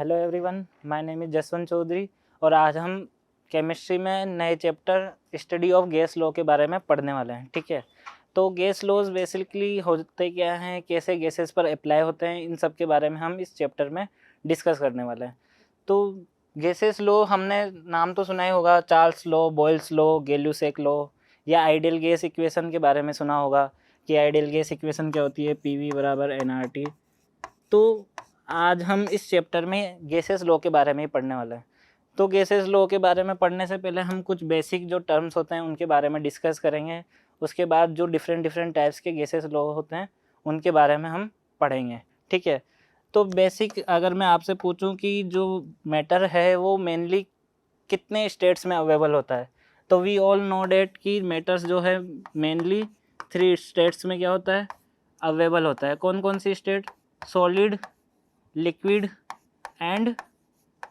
Hello everyone, my name is Jaswant Chaudhary और आज हम केमिस्ट्री में नए chapter study of gas law के बारे में पढ़ने वाले हैं। ठीक है, तो गैस लॉज बेसिकली होते क्या हैं, कैसे गैसेस पर अप्लाई होते हैं, इन सब के बारे में हम इस चैप्टर में डिस्कस करने वाले हैं। तो गैसेस लॉ हमने नाम तो सुना ही होगा, Charles law, Boyle's law, Gay Lussac law, या आइडियल गैस इक्वेशन के बारे में सुना होगा कि आइडियल गैस इक्वेशन क्या होती है, PV बराबर nRT। तो आज हम इस चैप्टर में गैसेस लॉ के बारे में ही पढ़ने वाले हैं। तो गैसेस लॉ के बारे में पढ़ने से पहले हम कुछ बेसिक जो टर्म्स होते हैं उनके बारे में डिस्कस करेंगे। उसके बाद जो डिफरेंट टाइप्स के गैसेस लॉ होते हैं उनके बारे में हम पढ़ेंगे। ठीक है, तो बेसिक अगर मैं आपसे पूछूं कि जो मैटर है वो मेनली कितने स्टेट्स में अवेलेबल होता है, तो वी ऑल नो डेट कि मैटर्स जो है मेनली 3 स्टेट्स में क्या होता है, अवेलेबल होता है। कौन कौन सी state? Solid, liquid and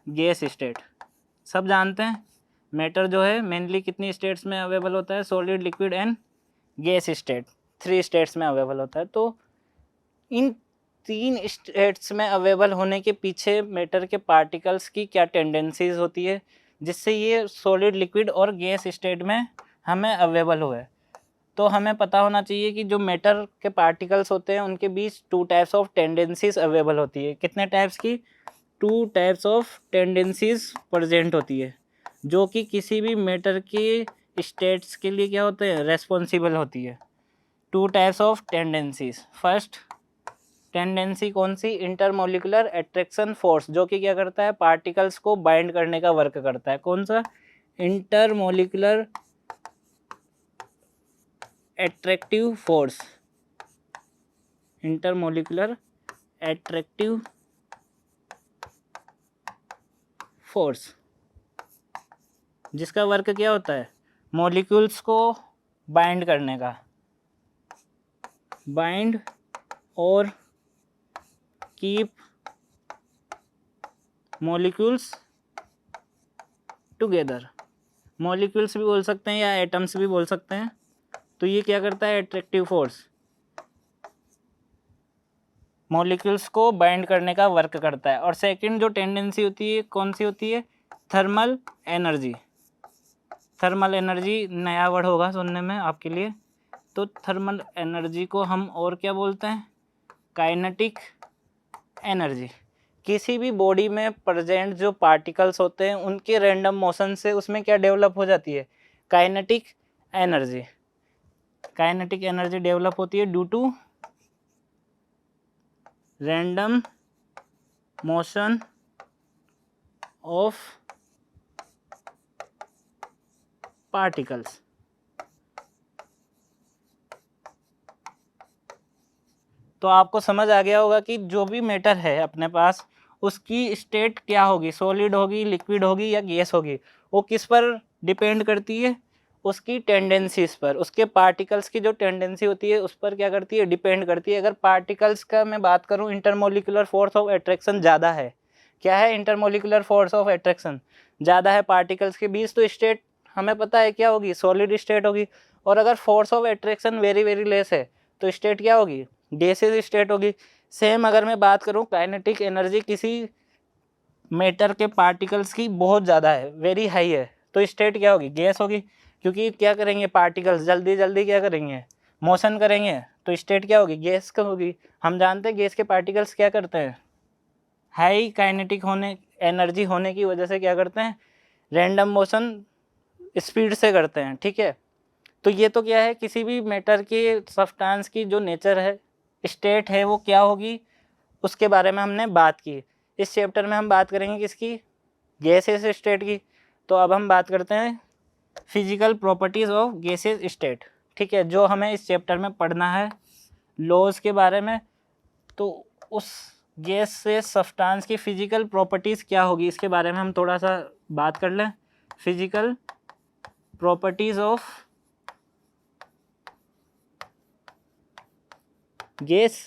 gas state. सब जानते हैं मैटर जो है मेनली कितनी स्टेट्स में अवेलेबल होता है, solid, liquid and gas state, 3 states में अवेलेबल होता है। तो इन 3 स्टेट्स में अवेलेबल होने के पीछे मैटर के पार्टिकल्स की क्या टेंडेंसीज होती है जिससे ये सॉलिड, लिक्विड और गैस स्टेट में हमें अवेलेबल हुआ है। तो हमें पता होना चाहिए कि जो मैटर के पार्टिकल्स होते हैं उनके बीच 2 टाइप्स ऑफ टेंडेंसीज अवेलेबल होती है। कितने टाइप्स की? 2 टाइप्स ऑफ टेंडेंसीज प्रेजेंट होती है, जो कि किसी भी मैटर के स्टेट्स के लिए क्या होते हैं, रेस्पॉन्सिबल होती है। 2 types of tendencies. First tendency कौन सी? इंटरमोलिकुलर अट्रैक्शन फोर्स, जो कि क्या करता है, पार्टिकल्स को बाइंड करने का वर्क करता है। कौन सा? Intermolecular attractive force, intermolecular attractive force, जिसका वर्क क्या होता है, मॉलिक्यूल्स को बाइंड करने का, बाइंड और कीप मॉलिक्यूल्स टुगेदर। मॉलिक्यूल्स भी बोल सकते हैं या एटम्स भी बोल सकते हैं। तो ये क्या करता है, एट्रैक्टिव फोर्स मॉलिक्यूल्स को बाइंड करने का वर्क करता है। और सेकंड जो टेंडेंसी होती है कौन सी होती है, थर्मल एनर्जी। थर्मल एनर्जी नया वर्ड होगा सुनने में आपके लिए। तो थर्मल एनर्जी को हम और क्या बोलते हैं, काइनेटिक एनर्जी। किसी भी बॉडी में प्रेजेंट जो पार्टिकल्स होते हैं उनके रैंडम मोशन से उसमें क्या डेवलप हो जाती है, kinetic energy. Kinetic energy develop होती है due to random motion of particles. तो आपको समझ आ गया होगा कि जो भी मैटर है अपने पास उसकी स्टेट क्या होगी, सॉलिड होगी, लिक्विड होगी या गैस होगी, वो किस पर डिपेंड करती है, उसकी टेंडेंसीज पर। उसके पार्टिकल्स की जो टेंडेंसी होती है उस पर क्या करती है, डिपेंड करती है। अगर पार्टिकल्स का मैं बात करूं, इंटरमोलिकुलर फोर्स ऑफ अट्रैक्शन ज़्यादा है। क्या है? इंटरमोलिकुलर फोर्स ऑफ अट्रैक्शन ज़्यादा है पार्टिकल्स के बीच, तो स्टेट हमें पता है क्या होगी, सॉलिड स्टेट होगी। और अगर force of attraction very very less है तो स्टेट क्या होगी, गैसेज स्टेट होगी। सेम अगर मैं बात करूं, काइनेटिक एनर्जी किसी मैटर के पार्टिकल्स की बहुत ज़्यादा है, वेरी हाई है, तो स्टेट क्या होगी, गैस होगी। क्योंकि क्या करेंगे, पार्टिकल्स जल्दी जल्दी क्या करेंगे, मोशन करेंगे, तो स्टेट क्या होगी, गैस का होगी। हम जानते हैं गैस के पार्टिकल्स क्या करते हैं, हाई काइनेटिक होने एनर्जी होने की वजह से क्या करते हैं, रैंडम मोशन स्पीड से करते हैं। ठीक है, तो ये तो क्या है, किसी भी मैटर के सब्सटेंस की जो नेचर है, स्टेट है, वो क्या होगी, उसके बारे में हमने बात की। इस चैप्टर में हम बात करेंगे किसकी, गैसेस स्टेट की। तो अब हम बात करते हैं physical properties of gases state. ठीक है, जो हमें इस चैप्टर में पढ़ना है लॉज के बारे में। तो उस गैस से सब्सटेंस की फिजिकल प्रॉपर्टीज़ क्या होगी, इसके बारे में हम थोड़ा सा बात कर लें। Physical properties of gas.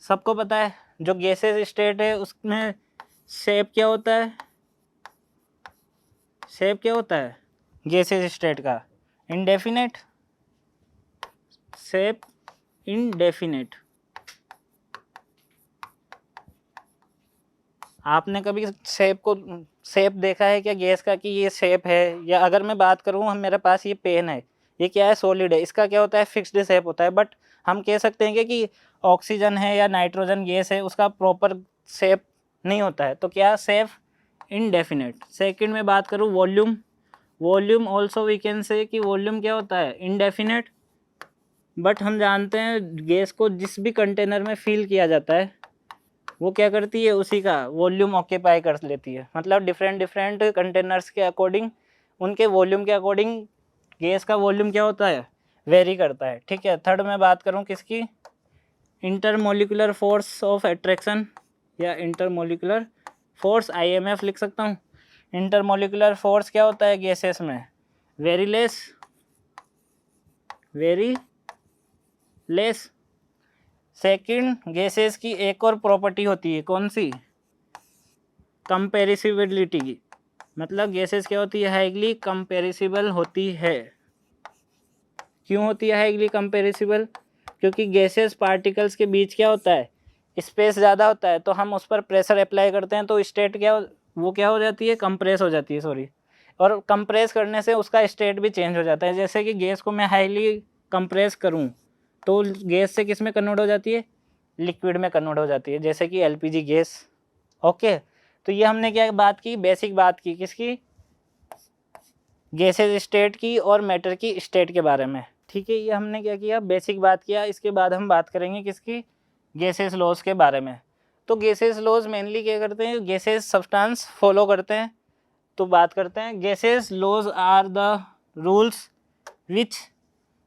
सबको पता है जो गैसेस स्टेट है उसमें शेप क्या होता है, शेप क्या होता है गैसेस स्टेट का, इंडेफिनेट शेप, इंडेफिनेट। आपने कभी शेप देखा है क्या गैस का कि ये शेप है? या अगर मैं बात करूँ, हम मेरे पास ये पेन है, ये क्या है? सॉलिड है। इसका क्या होता है? फिक्स्ड शेप होता है। बट हम कह सकते हैं कि ऑक्सीजन है या नाइट्रोजन गैस है, उसका प्रॉपर शेप नहीं होता है। तो क्या? Shape indefinite. सेकंड में बात करूँ volume, volume also we can say कि वॉल्यूम क्या होता है? इनडेफिनेट। बट हम जानते हैं गैस को जिस भी कंटेनर में फिल किया जाता है वो क्या करती है? उसी का वॉल्यूम ऑक्यूपाई कर लेती है। मतलब डिफरेंट डिफरेंट कंटेनर्स के अकॉर्डिंग, उनके वॉल्यूम के अकॉर्डिंग गैस का वॉल्यूम क्या होता है? वेरी करता है। ठीक है। थर्ड में बात करूँ किसकी? इंटरमोलिकुलर फोर्स ऑफ अट्रैक्शन या इंटरमोलिकुलर फोर्स, IMF लिख सकता हूँ। इंटरमोलिकुलर फोर्स क्या होता है गैसेस में? Very less, very less. Second, gases की एक और प्रॉपर्टी होती है, कौन सी? कंपेरिसिबिलिटी की। मतलब गैसेस क्या होती है? हाईली कंपेरिसिबल होती है। क्यों होती है हाईली कंपेरिसिबल? क्योंकि गैसेस पार्टिकल्स के बीच क्या होता है? स्पेस ज़्यादा होता है। तो हम उस पर प्रेशर अप्लाई करते हैं तो स्टेट वो क्या हो जाती है? कंप्रेस हो जाती है, सॉरी। और कंप्रेस करने से उसका स्टेट भी चेंज हो जाता है। जैसे कि गैस को मैं हाईली कंप्रेस करूं तो गैस से किस में कन्वर्ट हो जाती है? लिक्विड में कन्वर्ट हो जाती है, जैसे कि LPG गैस। ओके। तो ये हमने क्या बात की? बेसिक बात की किसकी? गैसेज स्टेट की और मैटर की स्टेट के बारे में। ठीक है। ये हमने क्या किया? बेसिक बात किया। इसके बाद हम बात करेंगे किसकी? गैसेज लॉज के बारे में। तो गैसेज लॉज मेनली क्या करते हैं? गैसेज सब्सटेंस फॉलो करते हैं। तो बात करते हैं gases laws are the rules which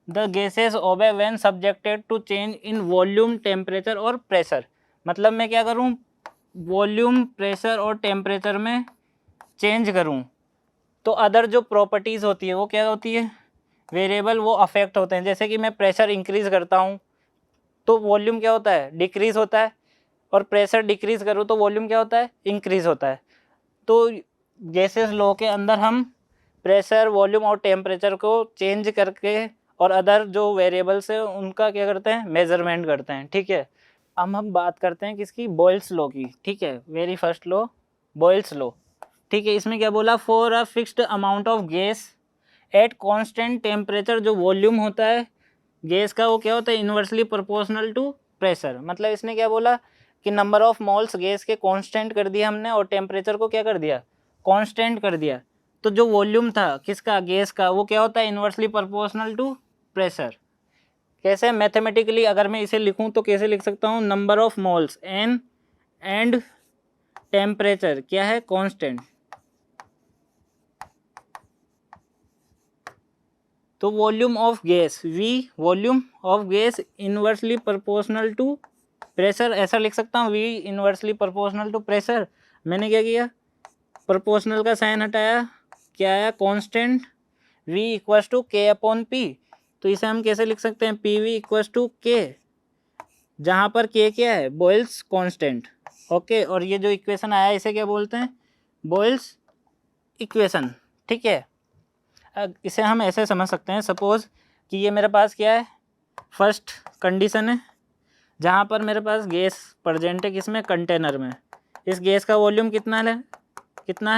the gases obey when subjected to change in volume, temperature और प्रेशर। मतलब मैं क्या करूं? वॉल्यूम, प्रेशर और टेम्परेचर में चेंज करूं तो अदर जो प्रॉपर्टीज़ होती है वो क्या होती है? वेरिएबल, वो अफेक्ट होते हैं। जैसे कि मैं प्रेशर इंक्रीज़ करता हूँ तो वॉल्यूम क्या होता है? डिक्रीज़ होता है। और प्रेशर डिक्रीज़ करूँ तो वॉल्यूम क्या होता है? इंक्रीज़ होता है। तो गैसेस लॉ के अंदर हम प्रेशर, वॉल्यूम और टेम्परेचर को चेंज करके और अदर जो वेरिएबल्स है उनका क्या करते हैं? मेजरमेंट करते हैं। ठीक है। अब हम बात करते हैं किसकी? बॉयल्स लॉ की। ठीक है। Very first law, Boyle's law. ठीक है। इसमें क्या बोला? For a fixed amount of gas at constant temperature, जो वॉल्यूम होता है गैस का वो क्या होता है? Inversely proportional to pressure. मतलब इसने क्या बोला कि नंबर ऑफ मोल्स गैस के कांस्टेंट कर दिया हमने और टेम्परेचर को क्या कर दिया? कांस्टेंट कर दिया। तो जो वॉल्यूम था किसका? गैस का, वो क्या होता है? Inversely proportional to pressure. कैसे? मैथमेटिकली अगर मैं इसे लिखूं तो कैसे लिख सकता हूं? Number of moles N and temperature क्या है? कांस्टेंट। तो volume of gas V, volume of gas inversely proportional to pressure, ऐसा लिख सकता हूँ V inversely proportional to pressure. मैंने क्या किया? प्रोपोर्शनल का साइन हटाया, क्या आया? Constant V equals to K upon P। तो इसे हम कैसे लिख सकते हैं? PV इक्वल्स टू K, जहाँ पर K क्या है? Boyle's constant. ओके। और ये जो इक्वेशन आया इसे क्या बोलते हैं? Boyle's equation. ठीक है। इसे हम ऐसे समझ सकते हैं, सपोज कि ये मेरे पास क्या है? फर्स्ट कंडीशन है जहाँ पर मेरे पास गैस प्रेजेंट है किसमें? कंटेनर में। इस गैस का वॉल्यूम कितना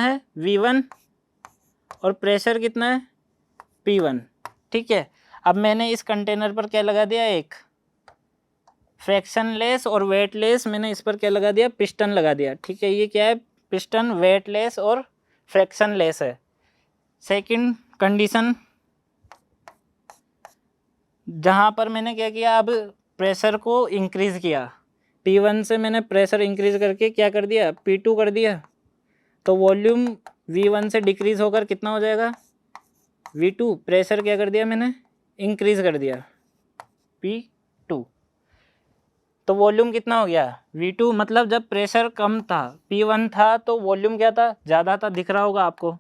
है? V1 और प्रेशर कितना है? P1। ठीक है। अब मैंने इस कंटेनर पर क्या लगा दिया? एक फ्रैक्शनलेस और वेटलेस, मैंने इस पर क्या लगा दिया? पिस्टन लगा दिया। ठीक है। ये क्या है? पिस्टन वेटलेस और फ्रैक्शनलेस है। सेकंड कंडीशन, जहाँ पर मैंने क्या किया? अब प्रेशर को इंक्रीज़ किया। P1 से मैंने प्रेशर इंक्रीज़ करके क्या कर दिया? P2 कर दिया। तो वॉल्यूम V1 से डिक्रीज़ होकर कितना हो जाएगा? V2। प्रेशर क्या कर दिया मैंने? इंक्रीज़ कर दिया, P2। तो वॉल्यूम कितना हो गया? V2। मतलब जब प्रेशर कम था, P1 था, तो वॉल्यूम क्या था? ज़्यादा था। दिख रहा होगा आपको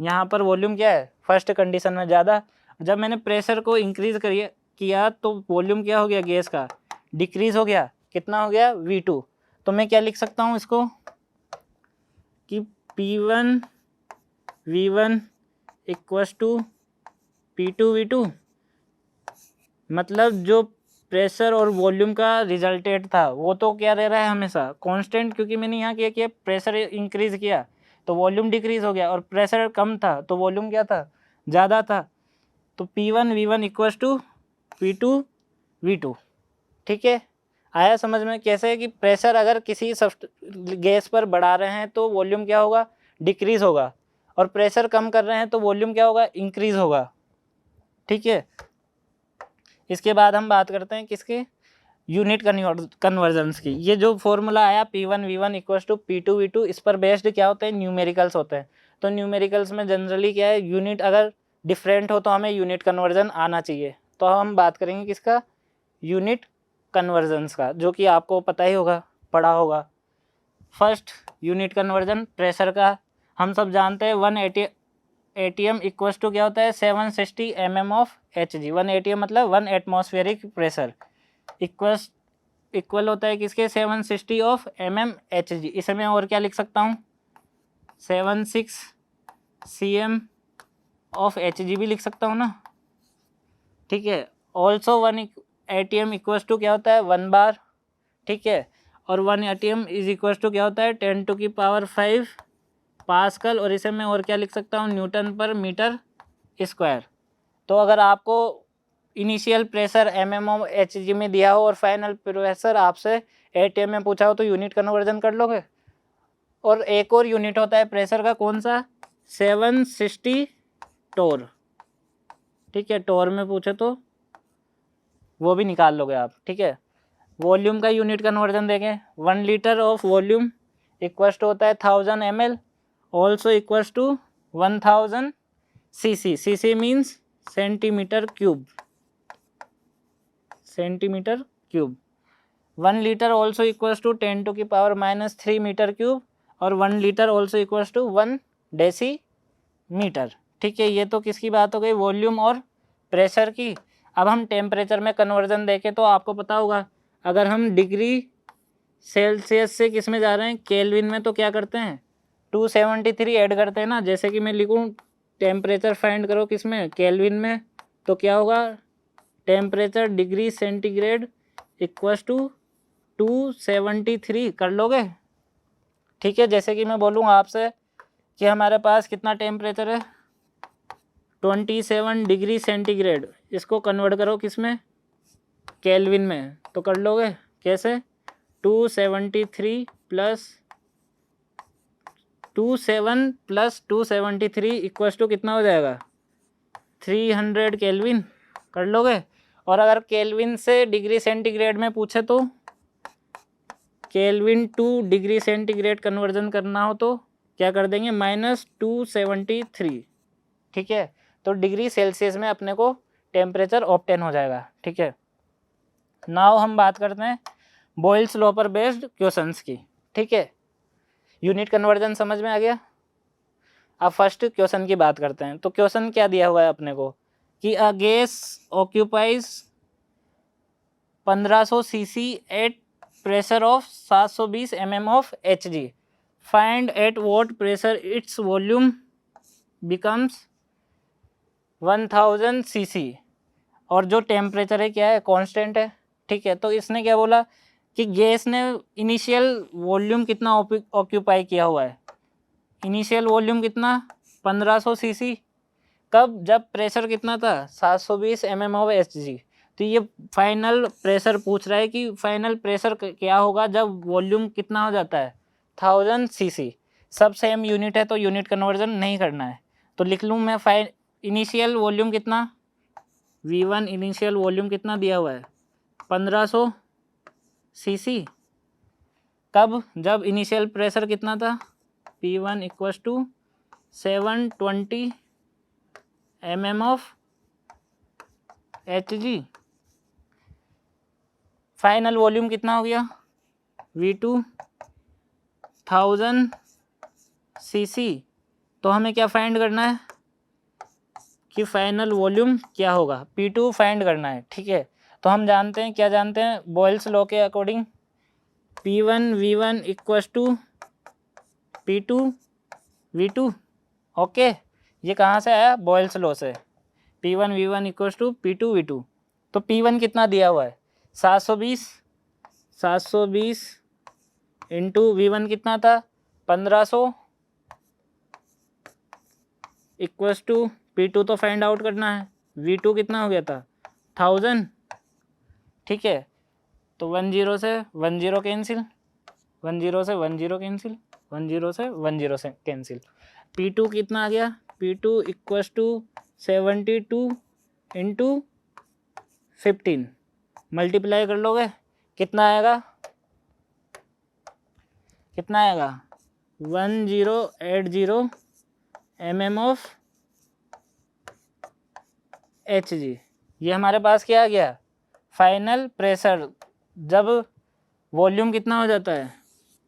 यहाँ पर वॉल्यूम क्या है? फर्स्ट कंडीशन में ज़्यादा। जब मैंने प्रेशर को इंक्रीज़ किया तो वॉल्यूम क्या हो गया? गैस का डिक्रीज़ हो गया। कितना हो गया? V2। तो मैं क्या लिख सकता हूँ इसको कि P1 V1 equals to P2 V2। मतलब जो प्रेशर और वॉल्यूम का रिजल्टेंट था वो तो क्या रह रहा है हमेशा कांस्टेंट, क्योंकि मैंने यहाँ क्या किया, प्रेशर इंक्रीज किया तो वॉल्यूम डिक्रीज हो गया, और प्रेशर कम था तो वॉल्यूम क्या था, ज़्यादा था। तो P1 V1 equals to P2 V2। ठीक है, आया समझ में कैसे है कि प्रेशर अगर किसी गैस पर बढ़ा रहे हैं तो वॉल्यूम क्या होगा, डिक्रीज होगा, और प्रेशर कम कर रहे हैं तो वॉल्यूम क्या होगा, इंक्रीज होगा। ठीक है, इसके बाद हम बात करते हैं किसके, यूनिट कन्वर्जन्स की। ये जो फॉर्मूला आया P1 V1 equals to P2 V2, इस पर बेस्ड क्या होते हैं, न्यूमेरिकल्स होते हैं। तो न्यूमेरिकल्स में जनरली क्या है, यूनिट अगर डिफरेंट हो तो हमें यूनिट कन्वर्जन आना चाहिए। तो हम बात करेंगे किसका, यूनिट कन्वर्जन्स का, जो कि आपको पता ही होगा, पढ़ा होगा। फर्स्ट यूनिट कन्वर्जन प्रेशर का, हम सब जानते हैं 1 ATM इक्वल्स टू क्या होता है, 760 mm ऑफ Hg। 1 ATM मतलब 1 एटमॉस्फेरिक प्रेशर इक्वल होता है किसके, 760 ऑफ mm Hg। इसे मैं और क्या लिख सकता हूँ, 76 cm ऑफ Hg भी लिख सकता हूँ ना। ठीक है, ऑल्सो 1 ATM इक्वल्स टू क्या होता है, 1 बार। ठीक है, और 1 ATM इज इक्वल्स टू क्या होता है, 10⁵ पास्कल, और इसे मैं और क्या लिख सकता हूँ, न्यूटन पर मीटर स्क्वायर। तो अगर आपको initial pressure mm of Hg में दिया हो और फाइनल प्रेशर आपसे ATM में पूछा हो तो यूनिट कन्वर्जन कर लोगे। और एक और यूनिट होता है प्रेशर का, कौन सा, 760 टोर। ठीक है, टोर में पूछे तो वो भी निकाल लोगे आप। ठीक है, वॉल्यूम का यूनिट कन्वर्जन देखें, 1 litre of volume equals to होता है 1000 ml, also equals to 1000 cc। cc means centimetre cube, centimetre cube. 1 litre also equals to 10⁻³ metre cube, और 1 litre also equals to 1 decimetre. ठीक है, ये तो किसकी बात हो गई, वॉल्यूम और प्रेशर की। अब हम टेम्परेचर में कन्वर्जन देखें तो आपको पता होगा, अगर हम डिग्री सेल्सियस से किस में जा रहे हैं, केल्विन में, तो क्या करते हैं, 273 ऐड करते हैं ना। जैसे कि मैं लिखूँ टेम्परेचर फाइंड करो किस में, केल्विन में, तो क्या होगा, temperature degree centigrade equals to 273 कर लोगे। ठीक है, जैसे कि मैं बोलूँ आपसे कि हमारे पास कितना टेम्परेचर है, 27 डिग्री सेंटीग्रेड, इसको कन्वर्ट करो किस में, केल्विन में, तो कर लोगे कैसे, 273 प्लस 27 प्लस 273 इक्वल्स टू कितना हो जाएगा, 300 केल्विन, कर लोगे। और अगर केल्विन से डिग्री सेंटीग्रेड में पूछे तो kelvin two degree centigrade conversion करना हो तो क्या कर देंगे, -273। ठीक है, तो डिग्री सेल्सियस में अपने को टेम्परेचर ऑब्टेन हो जाएगा। ठीक है, नाउ हम बात करते हैं बॉयल्स लॉ पर बेस्ड क्वेश्चंस की। ठीक है, यूनिट कन्वर्जन समझ में आ गया। अब फर्स्ट क्वेश्चन की बात करते हैं। तो क्वेश्चन क्या दिया हुआ है अपने को कि a gas occupies 1500 cc at pressure of 720 mm of Hg, find at what pressure its volume becomes 1000 cc, और जो टेम्परेचर है क्या है, कांस्टेंट है। ठीक है, तो इसने क्या बोला कि गैस ने इनिशियल वॉल्यूम कितना ऑक्यूपाई किया हुआ है, इनिशियल वॉल्यूम कितना, 1500 cc। कब, जब प्रेशर कितना था, 720 mm ऑफ Hg। तो ये फाइनल प्रेशर पूछ रहा है कि फाइनल प्रेशर क्या होगा जब वॉल्यूम कितना हो जाता है, 1000 cc। सब सेम यूनिट है तो यूनिट कन्वर्जन नहीं करना है। तो लिख लूँ मैं, इनिशियल वॉल्यूम कितना, V1 इनिशियल वॉल्यूम कितना दिया हुआ है, 1500 cc। कब, जब इनिशियल प्रेशर कितना था, P1 equals to 720 mm of Hg। Final volume कितना हो गया, V2 1000 cc। तो हमें क्या फाइंड करना है कि फाइनल वॉल्यूम क्या होगा, P2 फाइंड करना है। ठीक है, तो हम जानते हैं, क्या जानते हैं, बॉयल्स लॉ के according P1 V1 equals to P2 V2। Okay, ये कहाँ से आया, बॉयल्स लॉ से, P1 V1 equals to P2 V2। तो P1 कितना दिया हुआ है, 720 इंटू V1 कितना था 1500 इक्वल्स टू P2 तो फाइंड आउट करना है, V2 कितना हो गया था 1000, ठीक है। तो 10 से 10 कैंसिल, 10 से 10 कैंसिल, 10 से 10 से कैंसिल। P2 कितना आ गया, P2 equals to 72 into 15 multiply कर लोगे कितना आएगा 1080 mm ऑफ Hg। ये हमारे पास क्या आ गया फाइनल प्रेशर जब वॉल्यूम कितना हो जाता है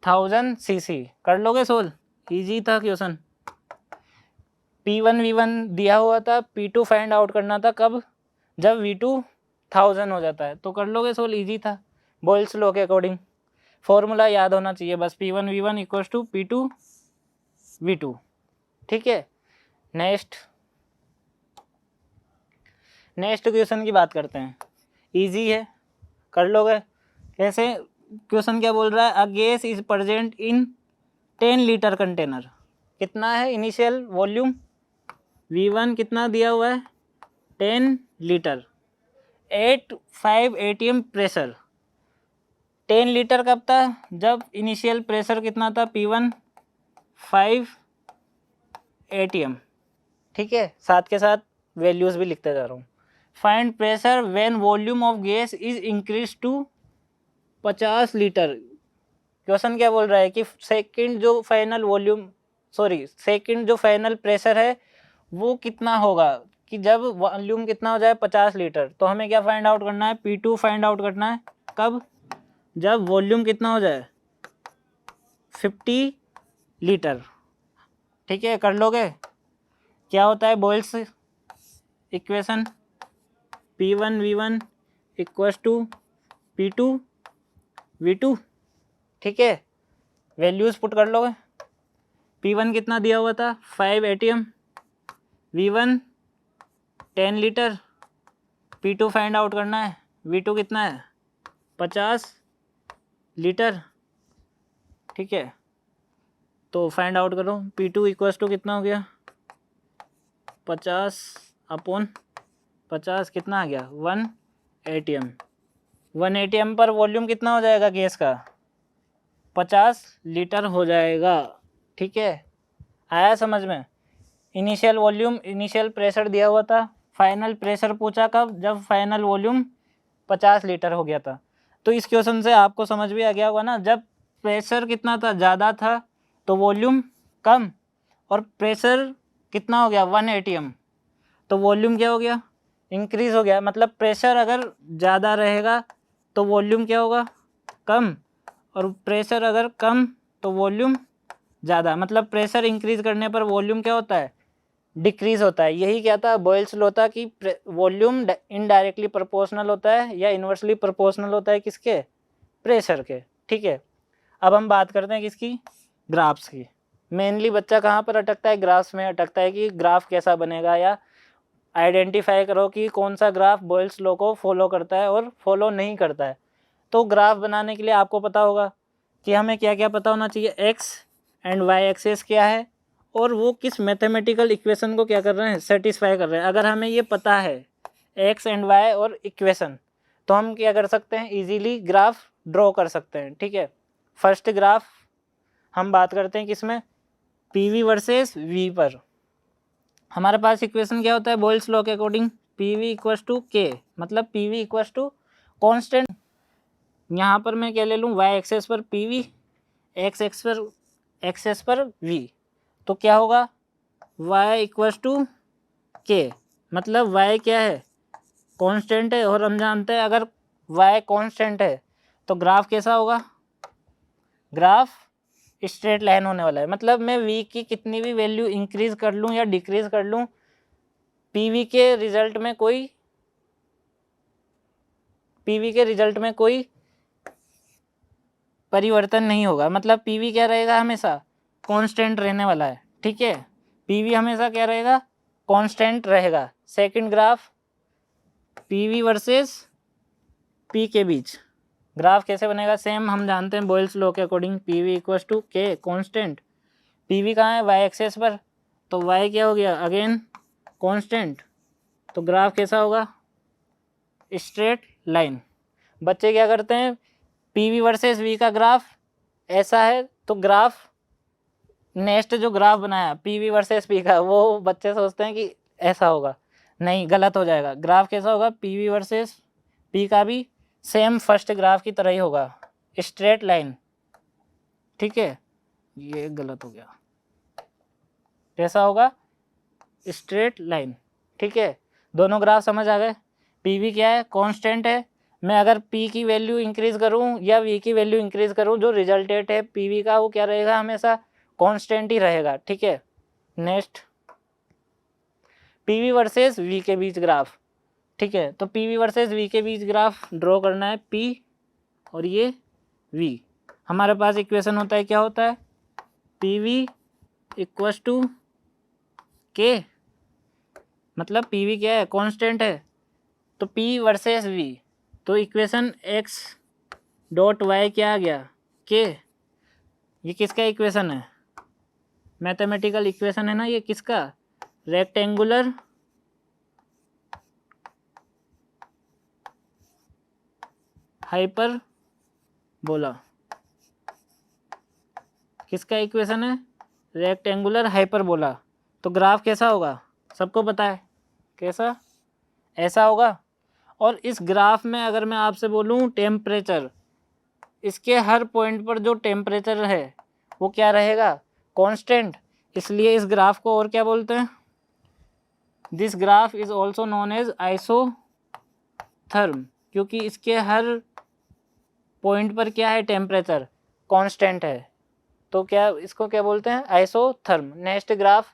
1000 cc। कर लोगे सोल्व, इजी था क्वेश्चन। P1 V1 दिया हुआ था, P2 फाइंड आउट करना था कब, जब V2 1000 हो जाता है। तो कर लोगे सोल्व, इजी था बॉयल्स लॉ के अकॉर्डिंग। फॉर्मूला याद होना चाहिए बस, P1 V1 equals to P2 V2, ठीक है। नेक्स्ट क्वेश्चन की बात करते हैं, इजी है कर लोगे। कैसे, क्वेश्चन क्या बोल रहा है, a gas is present in 10 litre container. कितना है इनिशियल वॉल्यूम V1 कितना दिया हुआ है 10 लीटर, 5 atm प्रेशर। 10 लीटर कब था, जब इनिशियल प्रेशर कितना था P1 5 atm, ठीक है। साथ के साथ वैल्यूज भी लिखते जा रहा हूँ। Find pressure when volume of gas is increase to 50 litre. Question क्या बोल रहा है कि सेकंड जो फाइनल प्रेशर है वो कितना होगा, कि जब वॉल्यूम कितना हो जाए 50 लीटर। तो हमें क्या फाइंड आउट करना है, P2 फाइंड आउट करना है कब, जब वॉल्यूम कितना हो जाए 50 लीटर, ठीक है। कर लोगे, क्या होता है boils equation, P1 V1 equals to P2 V2, ठीक है। वैल्यूज पुट कर लोगे, P1 कितना दिया हुआ था 5 atm, V1 10 litre, P2 find out करना है, V2 कितना है 50 लीटर, ठीक है। तो फाइंड आउट करो, P2 इक्वल्स टू कितना हो गया 50/50 कितना आ गया 1 atm। 1 atm पर वॉल्यूम कितना हो जाएगा गैस का 50 लीटर हो जाएगा, ठीक है। आया समझ में। इनिशियल वॉल्यूम, इनिशियल प्रेशर दिया हुआ था, फाइनल प्रेशर पूछा कब, जब फाइनल वॉल्यूम 50 लीटर हो गया था। तो इस क्वेश्चन से आपको समझ भी आ गया होगा ना, जब प्रेशर कितना था ज़्यादा था तो वॉल्यूम कम, और प्रेशर कितना हो गया 1 atm तो वॉल्यूम क्या हो गया इंक्रीज हो गया। मतलब प्रेशर अगर ज़्यादा रहेगा तो वॉल्यूम क्या होगा कम, और प्रेशर अगर कम तो वॉल्यूम ज़्यादा। मतलब प्रेशर इंक्रीज करने पर वॉल्यूम क्या होता है डिक्रीज होता है। यही क्या था बॉयल्स लॉ था कि वॉल्यूम इनडायरेक्टली प्रोपोर्शनल होता है या इन्वर्सली प्रोपोर्शनल होता है किसके प्रेशर के, ठीक है। अब हम बात करते हैं किसकी ग्राफ्स की। मेनली बच्चा कहाँ पर अटकता है ग्राफ्स में अटकता है कि ग्राफ कैसा बनेगा, या आइडेंटिफाई करो कि कौन सा ग्राफ बॉयल्स लॉ को फॉलो करता है और फॉलो नहीं करता है। तो ग्राफ बनाने के लिए आपको पता होगा कि हमें क्या क्या पता होना चाहिए, एक्स एंड वाई एक्सेस क्या है और वो किस मैथमेटिकल इक्वेशन को क्या कर रहे हैं सेटिस्फाई कर रहे हैं। अगर हमें ये पता है एक्स एंड वाई और इक्वेशन, तो हम क्या कर सकते हैं इजीली ग्राफ ड्रॉ कर सकते हैं, ठीक है। फर्स्ट ग्राफ हम बात करते हैं किसमें PV वर्सेस V पर। हमारे पास इक्वेशन क्या होता है बॉयल्स लॉ के according, PV equals to K, मतलब PV इक्वल्स टू कॉन्स्टेंट। यहाँ पर मैं क्या ले लूँ वाई एक्सेस पर PV, एक्स एक्सेस पर V, तो क्या होगा y इक्वल्स टू K, मतलब y क्या है कांस्टेंट है। और हम जानते हैं अगर y कांस्टेंट है तो ग्राफ कैसा होगा, ग्राफ स्ट्रेट लाइन होने वाला है। मतलब मैं v की कितनी भी वैल्यू इंक्रीज कर लूँ या डिक्रीज कर लूँ, PV के रिजल्ट में कोई परिवर्तन नहीं होगा। मतलब PV क्या रहेगा हमेशा कांस्टेंट रहने वाला है, ठीक है। PV हमेशा क्या रहेगा कांस्टेंट रहेगा। Second graph PV versus P के बीच ग्राफ कैसे बनेगा, सेम हम जानते हैं बॉयल्स लॉ के according, P V equals to K constant, P V कहाँ है वाई एक्सेस पर, तो वाई क्या हो गया अगेन कॉन्स्टेंट, तो ग्राफ कैसा होगा स्ट्रेट लाइन। बच्चे क्या करते हैं पी वी वर्सेस वी का ग्राफ ऐसा है तो ग्राफ नेक्स्ट जो ग्राफ बनाया पी वी वर्सेस पी का वो बच्चे सोचते हैं कि ऐसा होगा, नहीं गलत हो जाएगा। ग्राफ कैसा होगा पी वी वर्सेस पी का भी सेम फर्स्ट ग्राफ की तरह ही होगा स्ट्रेट लाइन, ठीक है ये गलत हो गया, कैसा होगा स्ट्रेट लाइन, ठीक है। दोनों ग्राफ समझ आ गए। पी वी क्या है कांस्टेंट है, मैं अगर पी की वैल्यू इंक्रीज करूं या वी की वैल्यू इंक्रीज करूं जो रिजल्टेंट है पी वी का वो क्या रहेगा हमेशा कांस्टेंट ही रहेगा, ठीक है। Next P V versus V के बीच ग्राफ, ठीक है, तो पी वी वर्सेस वी के बीच ग्राफ ड्रॉ करना है, पी और ये वी, हमारे पास इक्वेशन होता है क्या होता है पी वी इक्वल्स टू के, मतलब पी वी क्या है कांस्टेंट है, तो पी वर्सेस वी, तो इक्वेशन एक्स डॉट वाई क्या आ गया के, ये किसका इक्वेशन है मैथमेटिकल इक्वेशन है ना, ये किसका रेक्टेंगुलर हाइपर बोला, किसका इक्वेशन है रेक्टेंगुलर हाइपर बोला, तो ग्राफ कैसा होगा सबको पता है कैसा ऐसा होगा। और इस ग्राफ में अगर मैं आपसे बोलूं टेम्परेचर, इसके हर पॉइंट पर जो टेम्परेचर है वो क्या रहेगा कांस्टेंट, इसलिए इस ग्राफ को और क्या बोलते हैं this graph is also known as isotherm, क्योंकि इसके हर पॉइंट पर क्या है टेम्परेचर कांस्टेंट है, तो क्या इसको क्या बोलते हैं isotherm. Next graph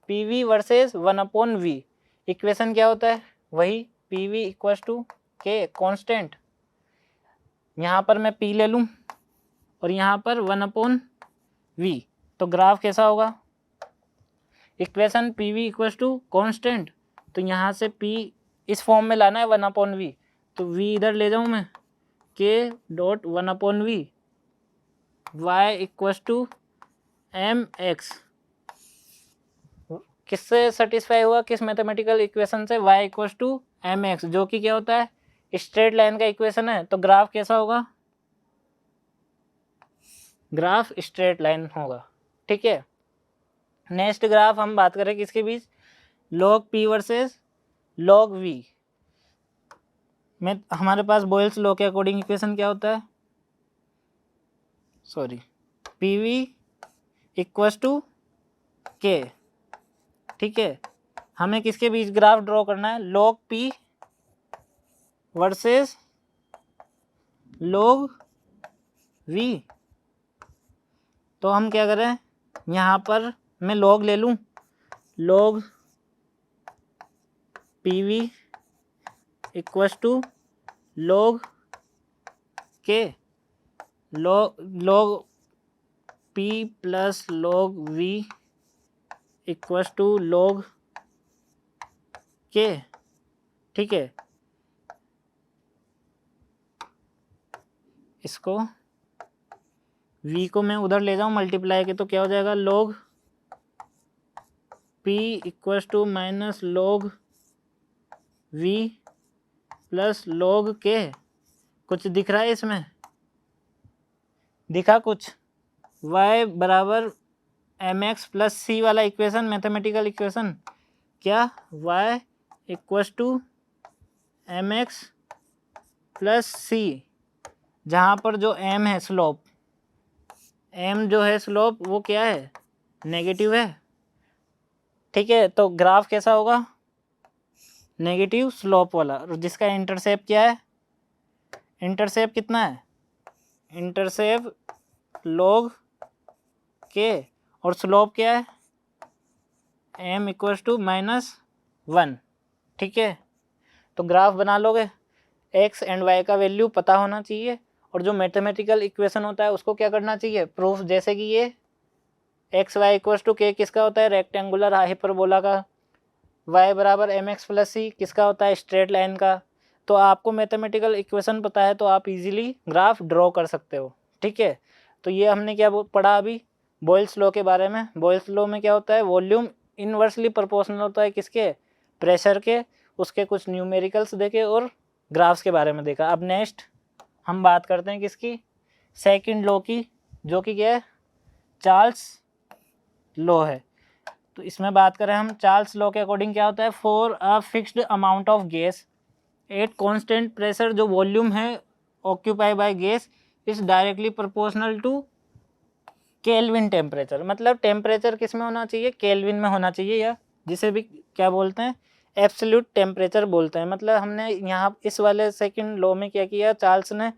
P V versus 1/v, equation क्या होता है वही P V equals to K constant, यहाँ पर मैं पी ले लूँ और यहाँ पर 1/v, तो ग्राफ कैसा होगा equation P V equals to constant, तो यहाँ से पी इस फॉर्म में लाना है 1/v, तो v इधर ले जाऊँ मैं K dot 1/v, y equals to M X, किससे सेटिस्फाई हुआ किस मैथमेटिकल इक्वेशन से y equals to M X, जो कि क्या होता है स्ट्रेट लाइन का इक्वेशन है, तो ग्राफ कैसा होगा ग्राफ स्ट्रेट लाइन होगा, ठीक है। नेक्स्ट ग्राफ हम बात करें किसके बीच log P versus log V में, हमारे पास बॉयल्स लॉ के अकॉर्डिंग इक्वेशन क्या होता है sorry P V equals to K, ठीक है। हमें किसके बीच ग्राफ ड्रॉ करना है log P versus log V, तो हम क्या करें यहाँ पर मैं लॉग ले लूँ log P V equals to log K, log P plus log V equals to log K, ठीक है। इसको v को मैं उधर ले जाऊं मल्टीप्लाई के, तो क्या हो जाएगा log p equals to minus log v plus log k, कुछ दिख रहा है इसमें दिखा कुछ, y बराबर एम एक्स प्लस सी वाला इक्वेशन मैथमेटिकल इक्वेशन क्या y equals to M X plus C, जहाँ पर जो m है स्लोप, m जो है स्लोप वो क्या है नेगेटिव है, ठीक है। तो ग्राफ कैसा होगा नेगेटिव स्लोप वाला, जिसका इंटरसेप्ट क्या है इंटरसेप्ट कितना है इंटरसेप्ट log के, और स्लोप क्या है m इक्वल्स टू -1, ठीक है। तो ग्राफ बना लोगे, x एंड y का वैल्यू पता होना चाहिए, और जो मैथमेटिकल इक्वेशन होता है उसको क्या करना चाहिए प्रूफ, जैसे कि ये एक्स वाई इक्वल्स टू के किसका होता है रेक्टेंगुलर हाइपरबोला का, y बराबर एम एक्स प्लस सी किसका होता है स्ट्रेट लाइन का, तो आपको मैथमेटिकल इक्वेशन पता है तो आप इजीली ग्राफ ड्रॉ कर सकते हो, ठीक है। तो ये हमने क्या पढ़ा अभी, बॉयल्स लॉ के बारे में। बॉयल्स लॉ में क्या होता है, वॉल्यूम इनवर्सली प्रोपोर्शनल होता है किसके, प्रेशर के। उसके कुछ न्यूमेरिकल्स देखे और ग्राफ्स के बारे में देखा। अब नेक्स्ट हम बात करते हैं किसकी, सेकंड लॉ की, जो कि क्या है, चार्ल्स लॉ है। तो इसमें बात करें हम, चार्ल्स लॉ के अकॉर्डिंग क्या होता है, for a fixed amount of gas at constant pressure, जो वॉल्यूम है occupy by gas is directly proportional to kelvin temperature. मतलब टेम्परेचर किस में होना चाहिए, केल्विन में होना चाहिए, या जिसे भी क्या बोलते हैं, एब्सोल्यूट टेम्परेचर बोलते हैं। मतलब हमने यहाँ इस वाले सेकंड लॉ में क्या किया, चार्ल्स ने,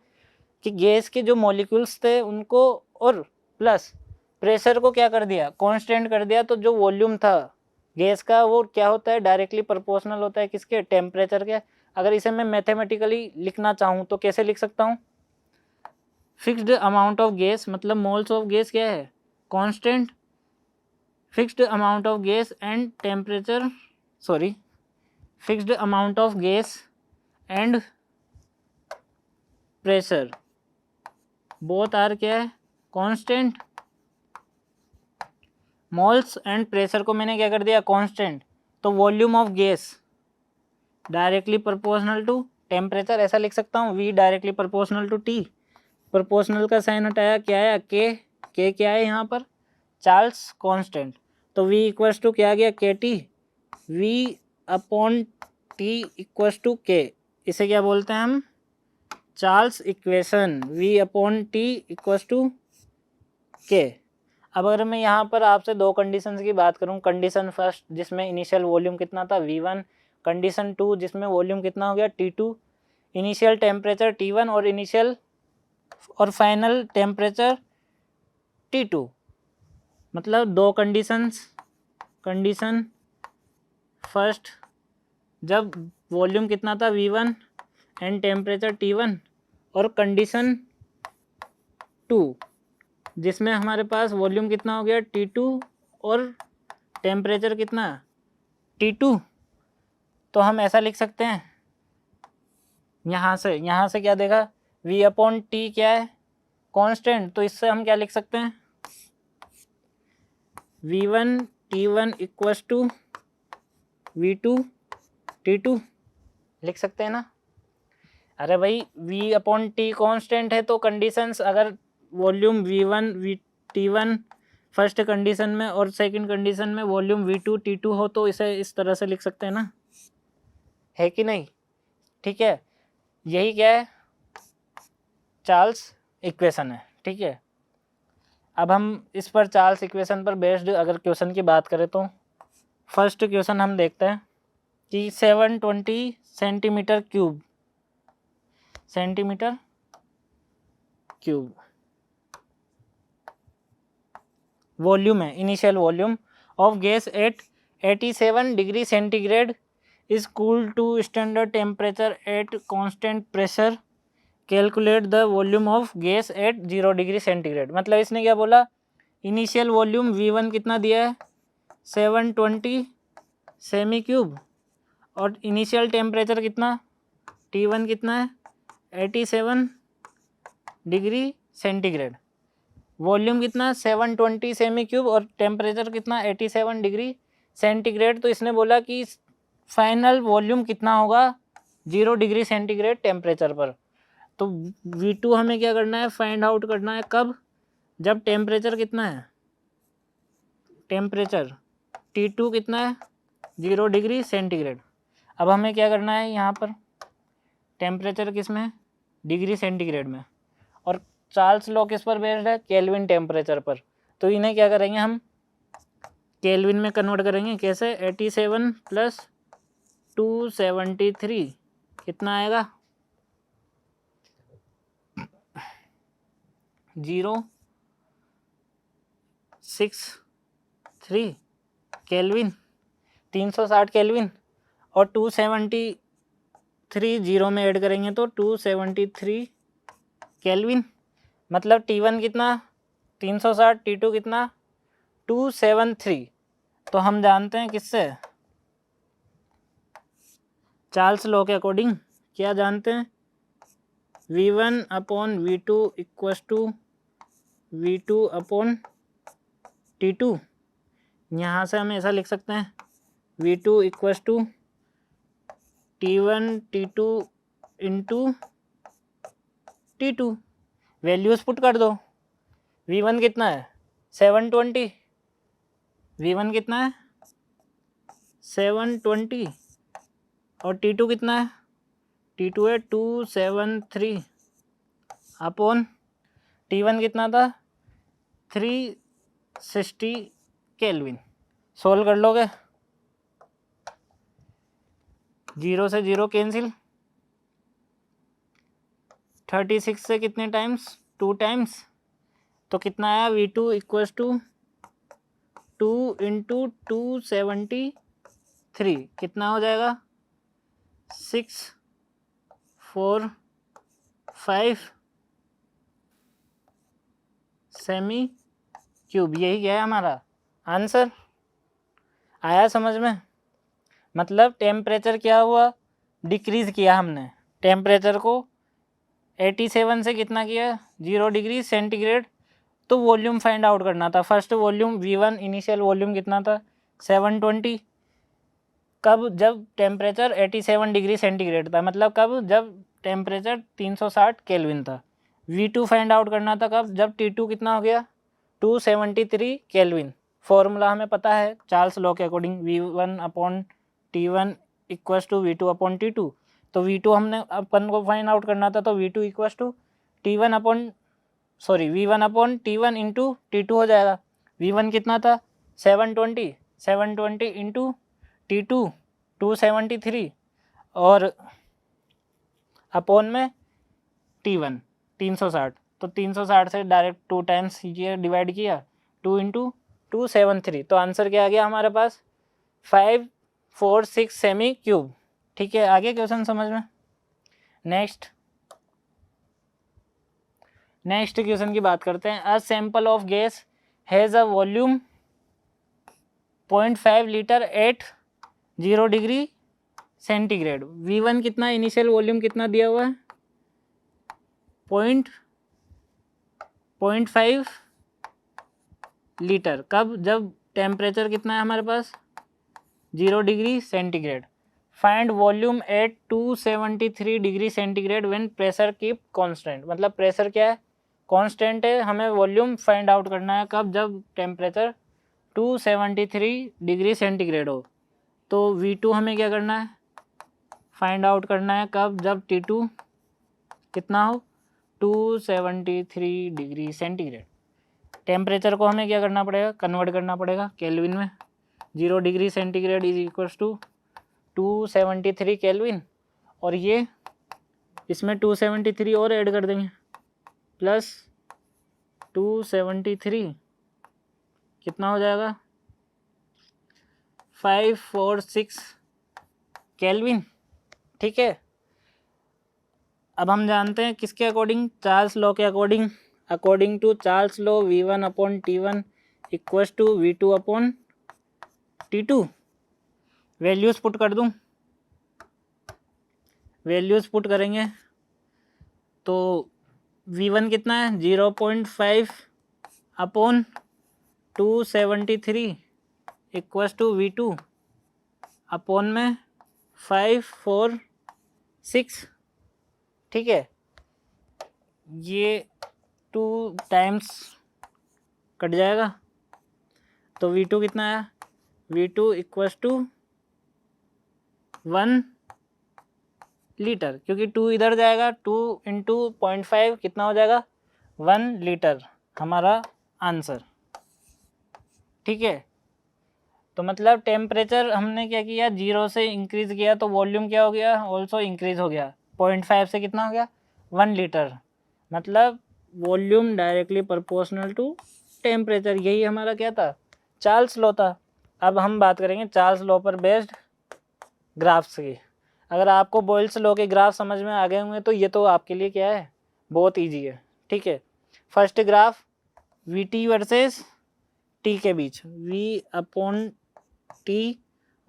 कि गैस के जो मॉलिक्यूल्स थे उनको और प्लस प्रेशर को क्या कर दिया, कांस्टेंट कर दिया। तो जो वॉल्यूम था गैस का वो क्या होता है, डायरेक्टली प्रोपोर्शनल होता है किसके, टेम्परेचर के। अगर इसे मैं मैथमेटिकली लिखना चाहूँ तो कैसे लिख सकता हूँ, फिक्स्ड अमाउंट ऑफ गैस, मतलब मोल्स ऑफ गैस क्या है, constant, fixed amount of gas and temperature, sorry, fixed amount of gas and pressure both are क्या है, कांस्टेंट। मोल्स एंड प्रेशर को मैंने क्या कर दिया, कांस्टेंट। तो volume of gas directly proportional to temperature, ऐसा लिख सकता हूँ, V directly proportional to T। Proportional का साइन हटाया, क्या आया, के क्या है यहाँ पर, चार्ल्स कांस्टेंट। तो V इक्वल्स टू क्या आ गया, KT, V upon T equals to K। इसे क्या बोलते हैं हम, Charles equation, V upon T equals to K। अब अगर मैं यहाँ पर आपसे दो कंडीशंस की बात करूँ, कंडीशन फर्स्ट जिसमें इनिशियल वॉल्यूम कितना था, V1, कंडीशन 2 जिसमें वॉल्यूम कितना हो गया, T2, इनिशियल टेम्परेचर T1 और इनिशियल और फाइनल टेम्परेचर T2। मतलब दो कंडीशंस, कंडीशन फर्स्ट जब वॉल्यूम कितना था V1 एंड टेम्परेचर T1, और कंडीशन 2 जिसमें हमारे पास वॉल्यूम कितना हो गया T2 और टेम्परेचर कितना T2। तो हम ऐसा लिख सकते हैं, यहाँ से क्या देखा, V अपॉन T क्या है, कांस्टेंट। तो इससे हम क्या लिख सकते हैं, V1 T1 equals to V2 T2 लिख सकते हैं ना। अरे भाई V अपॉन T कांस्टेंट है, तो कंडीशंस अगर volume V1 T1 first condition में और सेकंड कंडीशन में वॉल्यूम V2 T2 हो तो इसे इस तरह से लिख सकते हैं ना, है कि नहीं, ठीक है। यही क्या है, चार्ल्स इक्वेशन है, ठीक है। अब हम इस पर चार्ल्स इक्वेशन पर बेस्ड अगर क्वेश्चन की बात करें तो फर्स्ट क्वेश्चन हम देखते हैं कि 720 सेंटीमीटर क्यूब वॉल्यूम है, initial volume of gas at 87 degree centigrade is cooled to standard temperature at constant pressure, calculate the volume of gas at 0 degree centigrade. मतलब इसने क्या बोला, इनिशियल वॉल्यूम V1 कितना दिया है, 720 सेमी क्यूब, और initial temperature कितना, T1 कितना है, 87 डिग्री सेंटीग्रेड। वॉल्यूम कितना, 720 सेमी क्यूब, और टेम्परेचर कितना, 87 डिग्री सेंटीग्रेड। तो इसने बोला कि फाइनल वॉल्यूम कितना होगा 0 डिग्री सेंटीग्रेड टेम्परेचर पर। तो V2 हमें क्या करना है, फाइंड आउट करना है, कब, जब टेम्परेचर कितना है, टेम्परेचर T2 कितना है, 0 डिग्री सेंटीग्रेड। अब हमें क्या करना है, यहाँ पर टेम्परेचर किस में, डिग्री सेंटीग्रेड में, और चार्ल्स लॉ किस पर बेस्ड है, केल्विन टेम्परेचर पर। तो इन्हें क्या करेंगे हम, केल्विन में कन्वर्ट करेंगे, कैसे, 87 प्लस 273 कितना आएगा, 063 केल्विन, 360 केल्विन, और 273 जीरो में ऐड करेंगे तो 273 केल्विन। मतलब T1 कितना, 360, T2 कितना, 273। तो हम जानते हैं किससे, चार्ल्स लॉ के अकॉर्डिंग क्या जानते हैं, V1 upon V2 equals to V2 upon T2। यहाँ से हम ऐसा लिख सकते हैं V2 equals to T1 T2 into T2। Values put कर दो। V1 कितना है 720, V1 कितना है 720 और T2 कितना है, T2 है 273 अपॉन T1 कितना था 360 केल्विन। सोल्व कर लोगे, 0 से 0 कैंसिल, 36 से कितने टाइम्स 2 टाइम्स, तो कितना आया V2 इक्वल्स टू 2 इंटू 273 कितना हो जाएगा 6 4 5 सेमी क्यूब। यही क्या है हमारा आंसर। आया समझ में। मतलब टेम्परेचर क्या हुआ, डिक्रीज़ किया हमने टेम्परेचर को 87 से कितना किया 0 डिग्री सेंटीग्रेड। तो वॉल्यूम फाइंड आउट करना था। First volume V1 initial volume कितना था 720, कब, जब टेम्परेचर 87 डिग्री सेंटीग्रेड था, मतलब कब, जब टेम्परेचर 360 केल्विन था। V2 फाइंड आउट करना था कब, जब T2 कितना हो गया 273 केल्विन। फॉर्मूला हमें पता है चार्ल्स लॉ के according, V1 upon T1 equals to V2 upon T2। तो V2 हमने अपन को फाइंड आउट करना था, तो V2 equals to T1 upon V1 upon T1 into T2 हो जाएगा। V1 कितना था 720 इंटू T2 273 और अपॉन में T1 360, तो 360 से डायरेक्ट 2 टाइम्स ये डिवाइड किया 2 इंटू 273, तो आंसर क्या आ गया हमारे पास 546 सेमी क्यूब। ठीक है, आगे क्वेश्चन समझ में। नेक्स्ट क्वेश्चन की बात करते हैं। A sample of gas has a volume 0.5 litre at 0 degree centigrade. V1 कितना इनिशियल वॉल्यूम कितना दिया हुआ है 0.5 लीटर, कब, जब टेम्परेचर कितना है हमारे पास 0 degree centigrade. Find volume at 273 degree centigrade when pressure keep constant. मतलब प्रेशर क्या है कांस्टेंट है, हमें वॉल्यूम फाइंड आउट करना है कब, जब टेम्परेचर 273 डिग्री सेंटीग्रेड हो। तो V2 हमें क्या करना है फाइंड आउट करना है कब, जब T2 कितना हो 273 डिग्री सेंटीग्रेड। टेम्परेचर को हमें क्या करना पड़ेगा कन्वर्ट करना पड़ेगा केल्विन में। 0 degree centigrade is equals to 273 kelvin, और ये इसमें 273 और ऐड कर देंगे प्लस 273 कितना हो जाएगा 546 केल्विन। ठीक है, अब हम जानते हैं किसके अकॉर्डिंग, चार्ल्स लॉ के according. According to Charles law V1 upon T1 equals to V2 upon T2। Values put कर दूं, वैल्यूज़ पुट करेंगे तो V1 कितना है 0.5 upon 273 equals to V2 upon में 546। ठीक है, ये 2 टाइम्स कट जाएगा, तो V2 कितना है V2 इक्वल्स टू 1 लीटर, क्योंकि 2 इधर जाएगा 2 इंटू 0.5 कितना हो जाएगा 1 लीटर हमारा आंसर। ठीक है, तो मतलब टेम्परेचर हमने क्या किया 0 से इंक्रीज़ किया तो वॉल्यूम क्या हो गया ऑल्सो इंक्रीज़ हो गया। 0.5 से कितना हो गया 1 लीटर, मतलब volume directly proportional to temperature. यही हमारा क्या था चार्ल्स लॉ था। अब हम बात करेंगे चार्ल्स लॉ पर बेस्ड ग्राफ्स की। अगर आपको बॉयल्स लॉ के ग्राफ समझ में आ गए होंगे तो ये तो आपके लिए क्या है बहुत ईजी है। ठीक है, first graph VT versus T के बीच, V upon T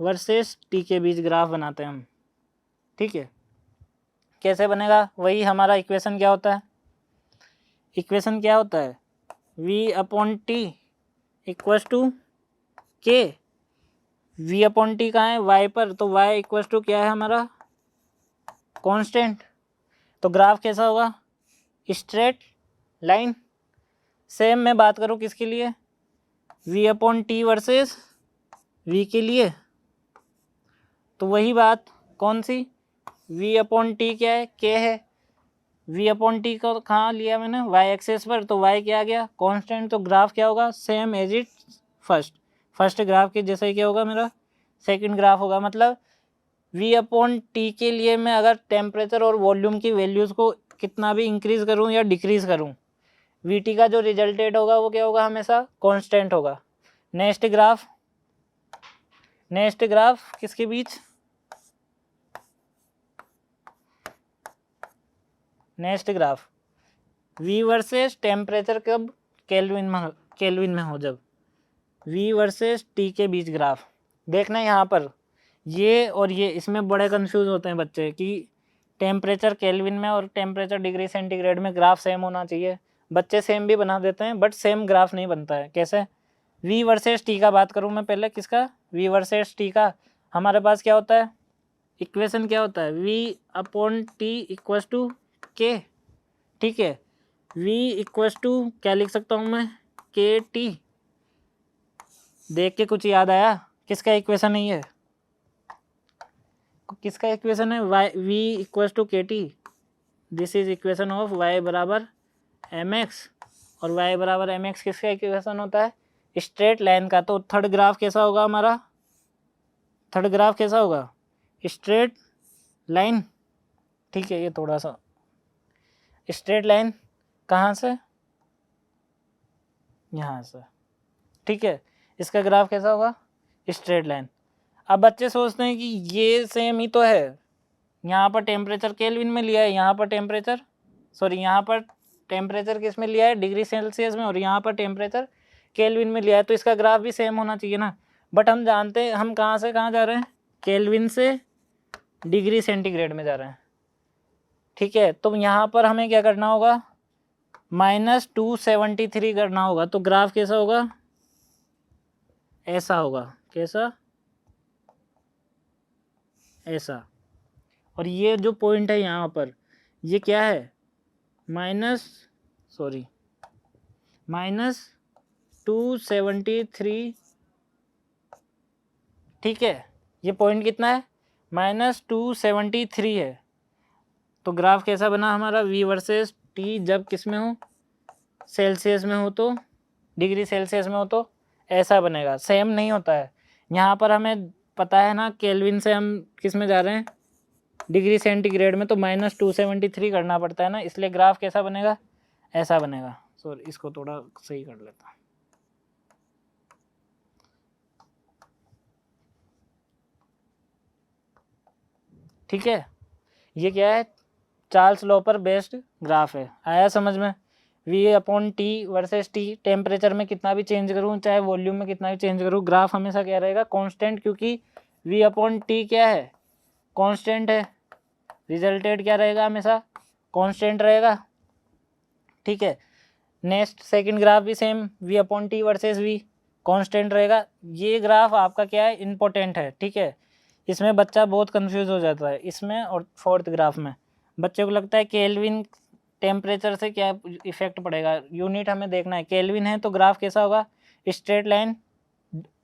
versus T के बीच ग्राफ बनाते हैं हम। ठीक है, कैसे बनेगा, वही हमारा इक्वेशन क्या होता है, इक्वेशन क्या होता है, v upon T equals to K, v upon T कहाँ है, y पर, तो y इक्वस टू क्या है हमारा, कांस्टेंट। तो ग्राफ कैसा होगा, स्ट्रेट लाइन। सेम मैं बात करूँ किसके लिए, v upon T versus v के लिए, तो वही बात कौन सी, v अपॉन टी क्या है, k है, v अपॉन टी को कहाँ लिया मैंने, y एक्सेस पर, तो y क्या आ गया, कांस्टेंट। तो ग्राफ क्या होगा, same as it first graph के जैसा ही क्या होगा मेरा सेकंड ग्राफ होगा। मतलब v अपॉन टी के लिए मैं अगर टेम्परेचर और वॉल्यूम की वैल्यूज़ को कितना भी इंक्रीज करूँ या डिक्रीज करूँ, वी टी का जो रिजल्टेड होगा वो क्या होगा, हमेशा कांस्टेंट होगा। नेक्स्ट ग्राफ किसके बीच, next graph v versus temperature कब, केल्विन में हो, जब v वर्सेस t के बीच ग्राफ देखना है। यहाँ पर ये और ये इसमें बड़े कंफ्यूज होते हैं बच्चे कि टेम्परेचर केल्विन में और टेम्परेचर डिग्री सेंटीग्रेड में ग्राफ सेम होना चाहिए। बच्चे सेम भी बना देते हैं बट सेम ग्राफ नहीं बनता है। कैसे, v वर्सेस t का बात करूँ मैं पहले, किसका, v वर्सेस t का, हमारे पास क्या होता है, इक्वेशन क्या होता है, v upon T equals to K, ठीक है, v इक्वस टू क्या लिख सकता हूँ मैं, के टी। देख के कुछ याद आया, किसका इक्वेशन है ये, किसका इक्वेशन है, y v equals to K T, this is equation of y बराबर एम एक्स, और y बराबर एम एक्स किसका इक्वेशन होता है, स्ट्रेट लाइन का। तो थर्ड ग्राफ कैसा होगा हमारा, थर्ड ग्राफ कैसा होगा, स्ट्रेट लाइन, ठीक है। ये थोड़ा सा स्ट्रेट लाइन कहाँ से, यहाँ से, ठीक है। इसका ग्राफ कैसा होगा, स्ट्रेट लाइन। अब बच्चे सोचते हैं कि ये सेम ही तो है, यहाँ पर टेम्परेचर केल्विन में लिया है, यहाँ पर टेम्परेचर किस में लिया है, डिग्री सेल्सियस में, और यहाँ पर टेम्परेचर केल्विन में लिया है, तो इसका ग्राफ भी सेम होना चाहिए ना। बट हम जानते हैं हम कहाँ से कहाँ जा रहे हैं, केल्विन से डिग्री सेंटीग्रेड में जा रहे हैं, ठीक है। तो यहाँ पर हमें क्या करना होगा, -273 करना होगा। तो ग्राफ कैसा होगा, ऐसा होगा, कैसा, ऐसा। और ये जो पॉइंट है यहाँ पर, ये क्या है, -273, ठीक है। ये पॉइंट कितना है, -273 है। तो ग्राफ कैसा बना हमारा, v वर्सेस t जब किस में हो, सेल्सियस में हो, तो डिग्री सेल्सियस में हो तो ऐसा बनेगा। सेम नहीं होता है, यहाँ पर हमें पता है ना केल्विन से हम किस में जा रहे हैं, डिग्री सेंटीग्रेड में, तो -273 करना पड़ता है ना, इसलिए ग्राफ कैसा बनेगा, ऐसा बनेगा। सॉरी, इसको थोड़ा सही कर लेता हूँ, ठीक है। ये क्या है, चार्ल्स लॉ पर बेस्ड ग्राफ है, आया समझ में। v upon T versus T, temperature में कितना भी चेंज करूँ चाहे वॉल्यूम में कितना भी चेंज करूँ, ग्राफ हमेशा क्या रहेगा, कांस्टेंट, क्योंकि v अपॉन टी क्या है, कांस्टेंट है। रिजल्टेड क्या रहेगा, हमेशा कांस्टेंट रहेगा, ठीक है। नेक्स्ट सेकंड ग्राफ भी same, v upon T versus v, constant रहेगा। ये ग्राफ आपका क्या है, इम्पोर्टेंट है, ठीक है। इसमें बच्चा बहुत कंफ्यूज हो जाता है, इसमें और फोर्थ ग्राफ में बच्चे को लगता है केल्विन टेम्परेचर से क्या इफेक्ट पड़ेगा, यूनिट हमें देखना है। केल्विन है तो ग्राफ कैसा होगा, स्ट्रेट लाइन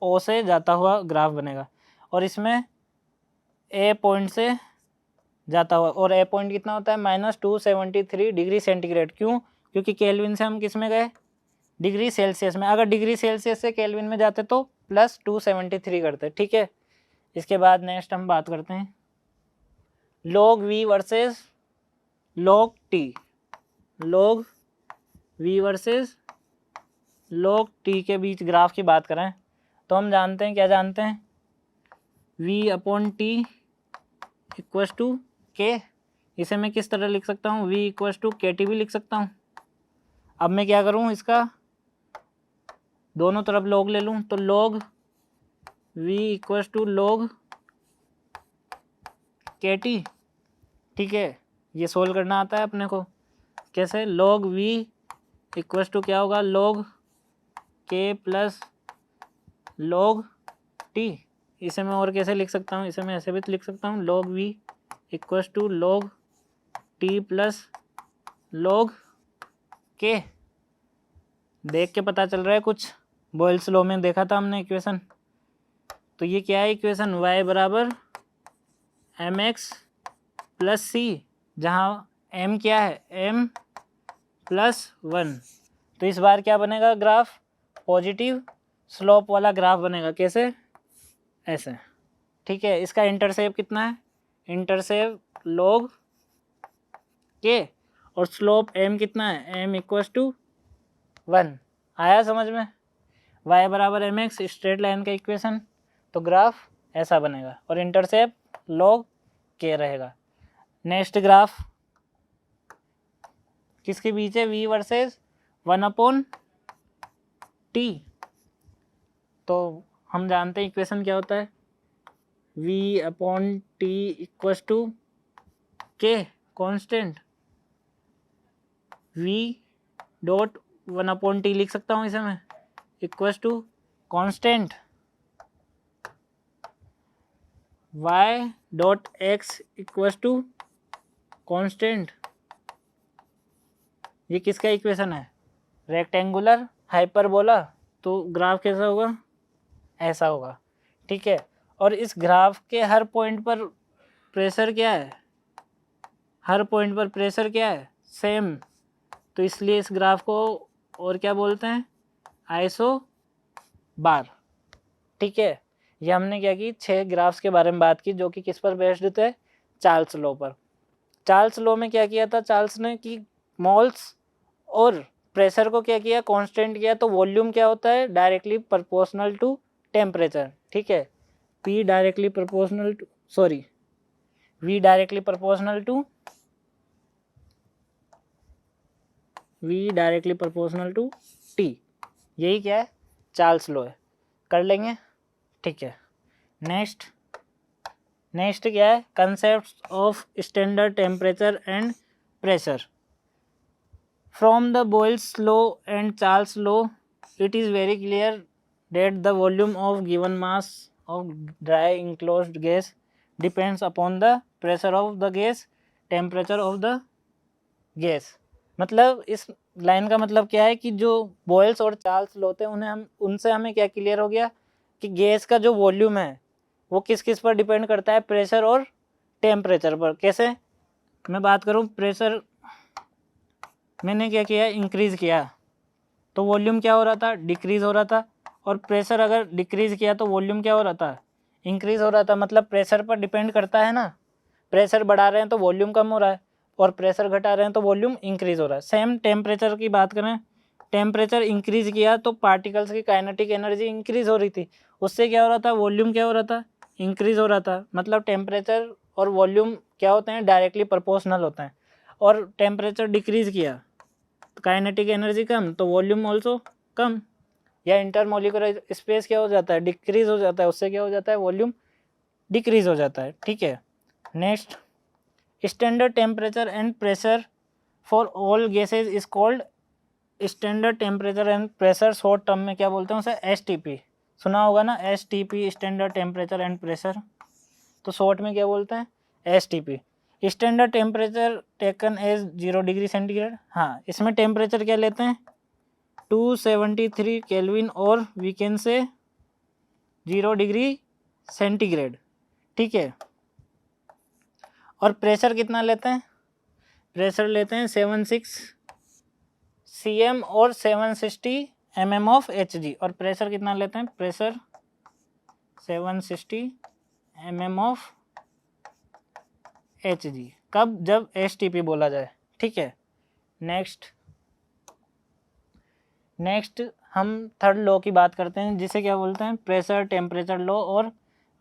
ओ से जाता हुआ ग्राफ बनेगा, और इसमें ए पॉइंट से जाता हुआ, और ए पॉइंट कितना होता है, -273 डिग्री सेंटीग्रेड। क्यों, क्योंकि केल्विन से हम किस में गए, डिग्री सेल्सियस में। अगर डिग्री सेल्सियस से केल्विन में जाते तो +273 करते, ठीक है। इसके बाद नेक्स्ट हम बात करते हैं log v versus log t, log v versus log t के बीच ग्राफ की बात करें तो हम जानते हैं, क्या जानते हैं, v upon T equals to K. इसे मैं किस तरह लिख सकता हूँ, v equals to K T भी लिख सकता हूँ। अब मैं क्या करूँ, इसका दोनों तरफ log ले लूँ, तो log v equals to log K T, ठीक है। ये सोल्व करना आता है अपने को। कैसे? log v इक्वल्स टू क्या होगा, log k plus log t। इसे मैं और कैसे लिख सकता हूँ, इसे मैं ऐसे भी लिख सकता हूँ, log v equals to log t plus log k। देख के पता चल रहा है कुछ, बॉयल्स लॉ में देखा था हमने इक्वेशन। तो ये क्या है इक्वेशन, y बराबर mx प्लस सी, जहाँ m क्या है, m प्लस 1। तो इस बार क्या बनेगा ग्राफ, पॉजिटिव स्लोप वाला ग्राफ बनेगा। कैसे? ऐसे, ठीक है। इसका इंटरसेप्ट कितना है, इंटरसेप्ट log k और स्लोप m कितना है, m इक्वल्स टू 1। आया समझ में? y बराबर mx स्ट्रेट लाइन का इक्वेशन, तो ग्राफ ऐसा बनेगा और इंटरसेप्ट log k रहेगा। नेक्स्ट ग्राफ किसके बीच है, v वर्सेस 1/t। तो हम जानते हैं इक्वेशन क्या होता है, v/t equals to k constant, v dot 1/t लिख सकता हूँ इसे मैं, equals to constant y dot x equals to constant. ये किसका इक्वेशन है, रेक्टेंगुलर हाइपरबोला। तो ग्राफ कैसा होगा, ऐसा होगा, ठीक है। और इस ग्राफ के हर पॉइंट पर प्रेशर क्या है, हर पॉइंट पर प्रेशर क्या है, सेम। तो इसलिए इस ग्राफ को और क्या बोलते हैं, आइसो बार, ठीक है। ये हमने क्या की, 6 ग्राफ्स के बारे में बात की जो कि किस पर बेस्ड थे, चार्ल्स लॉ पर। चार्ल्स लॉ में क्या किया था चार्ल्स ने कि मोल्स और प्रेशर को क्या किया, कांस्टेंट किया। तो वॉल्यूम क्या होता है, डायरेक्टली प्रोपोर्शनल टू टेम्परेचर, ठीक है। P directly proportional to, sorry, V directly proportional to T। यही क्या है, चार्ल्स लॉ है, कर लेंगे, ठीक है। नेक्स्ट क्या है, concept of standard temperature and pressure. From the Boyle's law and Charles law it is very clear that the volume of given mass of dry enclosed gas depends upon the pressure of the gas, temperature of the gas। मतलब इस line का मतलब क्या है कि जो boils और Charles law थे उनसे हमें क्या क्लियर हो गया कि गैस का जो वॉल्यूम है वो किस किस पर डिपेंड करता है, प्रेशर और टेम्परेचर पर। कैसे? मैं बात करूं, प्रेशर मैंने क्या किया, इंक्रीज़ किया तो वॉल्यूम क्या हो रहा था, डिक्रीज़ हो रहा था। और प्रेशर अगर डिक्रीज़ किया तो वॉल्यूम क्या हो रहा था, इंक्रीज़ हो रहा था। मतलब प्रेशर पर डिपेंड करता है ना, प्रेशर बढ़ा रहे हैं तो वॉल्यूम कम हो रहा है और प्रेशर घटा रहे हैं तो वॉल्यूम इंक्रीज़ हो रहा है। सेम टेम्परेचर की बात करें, टेम्परेचर इंक्रीज़ किया तो पार्टिकल्स की काइनेटिक एनर्जी इंक्रीज़ हो रही थी, उससे क्या हो रहा था, वॉल्यूम क्या हो रहा था, इंक्रीज़ हो रहा था। मतलब टेम्परेचर और वॉल्यूम क्या होते हैं, डायरेक्टली प्रोपोर्शनल होते हैं। और टेम्परेचर डिक्रीज़ किया तो काइनेटिक एनर्जी कम, तो वॉल्यूम ऑल्सो कम। या इंटरमोलिकुलर स्पेस क्या हो जाता है, डिक्रीज हो जाता है, उससे क्या हो जाता है, वॉल्यूम डिक्रीज हो जाता है, ठीक है। Next, standard temperature and pressure for all gases is called standard temperature and pressure, short term में क्या बोलते हैं उसे, STP। सुना होगा ना, STP, standard temperature and pressure. तो शॉर्ट में क्या बोलते हैं, STP। Standard temperature taken as 0 degree centigrade. हाँ, इसमें टेम्परेचर क्या लेते हैं, 273 केल्विन, और वी कैन से 0 डिग्री सेंटीग्रेड, ठीक है। और प्रेशर कितना लेते हैं, प्रेशर लेते हैं 76 cm और 760 mm ऑफ Hg। और प्रेशर कितना लेते हैं, प्रेशर 760 mm ऑफ Hg। कब, जब STP बोला जाए, ठीक है। नेक्स्ट हम थर्ड लॉ की बात करते हैं, जिसे क्या बोलते हैं, प्रेशर टेम्परेचर लॉ और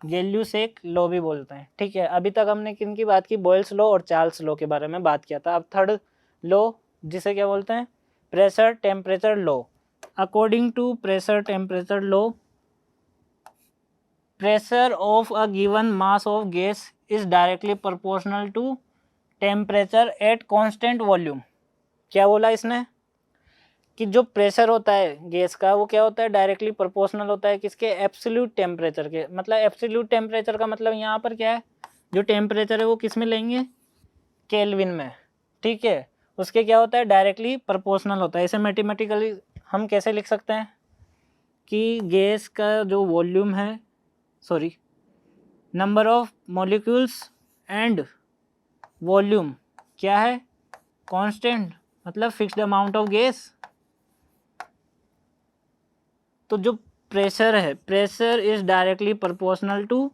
गैल्यूसेक लॉ भी बोलते हैं, ठीक है। अभी तक हमने किन की बात की, बॉयल्स लॉ और चार्ल्स लॉ के बारे में बात किया था। अब थर्ड लॉ, जिसे क्या बोलते हैं, pressure temperature law. According to pressure temperature law, pressure of a given mass of gas is directly proportional to temperature at constant volume. क्या बोला इसने कि जो प्रेशर होता है गैस का वो क्या होता है, डायरेक्टली प्रोपोर्शनल होता है किसके, एब्सोल्यूट टेम्परेचर के। मतलब एब्सोल्यूट टेम्परेचर का मतलब यहाँ पर क्या है, जो टेम्परेचर है वो किस में लेंगे, केल्विन में, ठीक है। उसके क्या होता है, डायरेक्टली प्रोपोर्शनल होता है। इसे मैथमेटिकली हम कैसे लिख सकते हैं कि गैस का जो वॉल्यूम है, sorry, number of molecules and volume क्या है, कांस्टेंट, मतलब फिक्स्ड अमाउंट ऑफ गैस। तो जो प्रेशर है, pressure is directly proportional to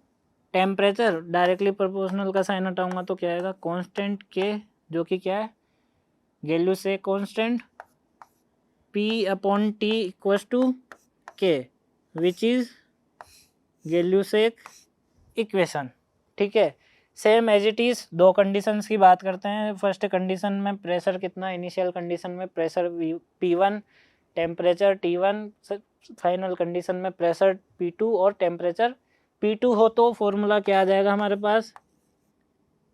temperature. Directly proportional का साइन हटाऊंगा तो क्या आएगा, कांस्टेंट के, जो कि क्या है, Gay Lussac constant, P upon T equals to K, which is Gay Lussac equation, ठीक है। Same as it is. दो कंडीशंस की बात करते हैं। फर्स्ट कंडीशन में प्रेशर कितना, इनिशियल कंडीशन में pressure P1, temperature T1, final condition में प्रेशर P2 और टेम्परेचर P2 हो तो फॉर्मूला क्या आ जाएगा हमारे पास,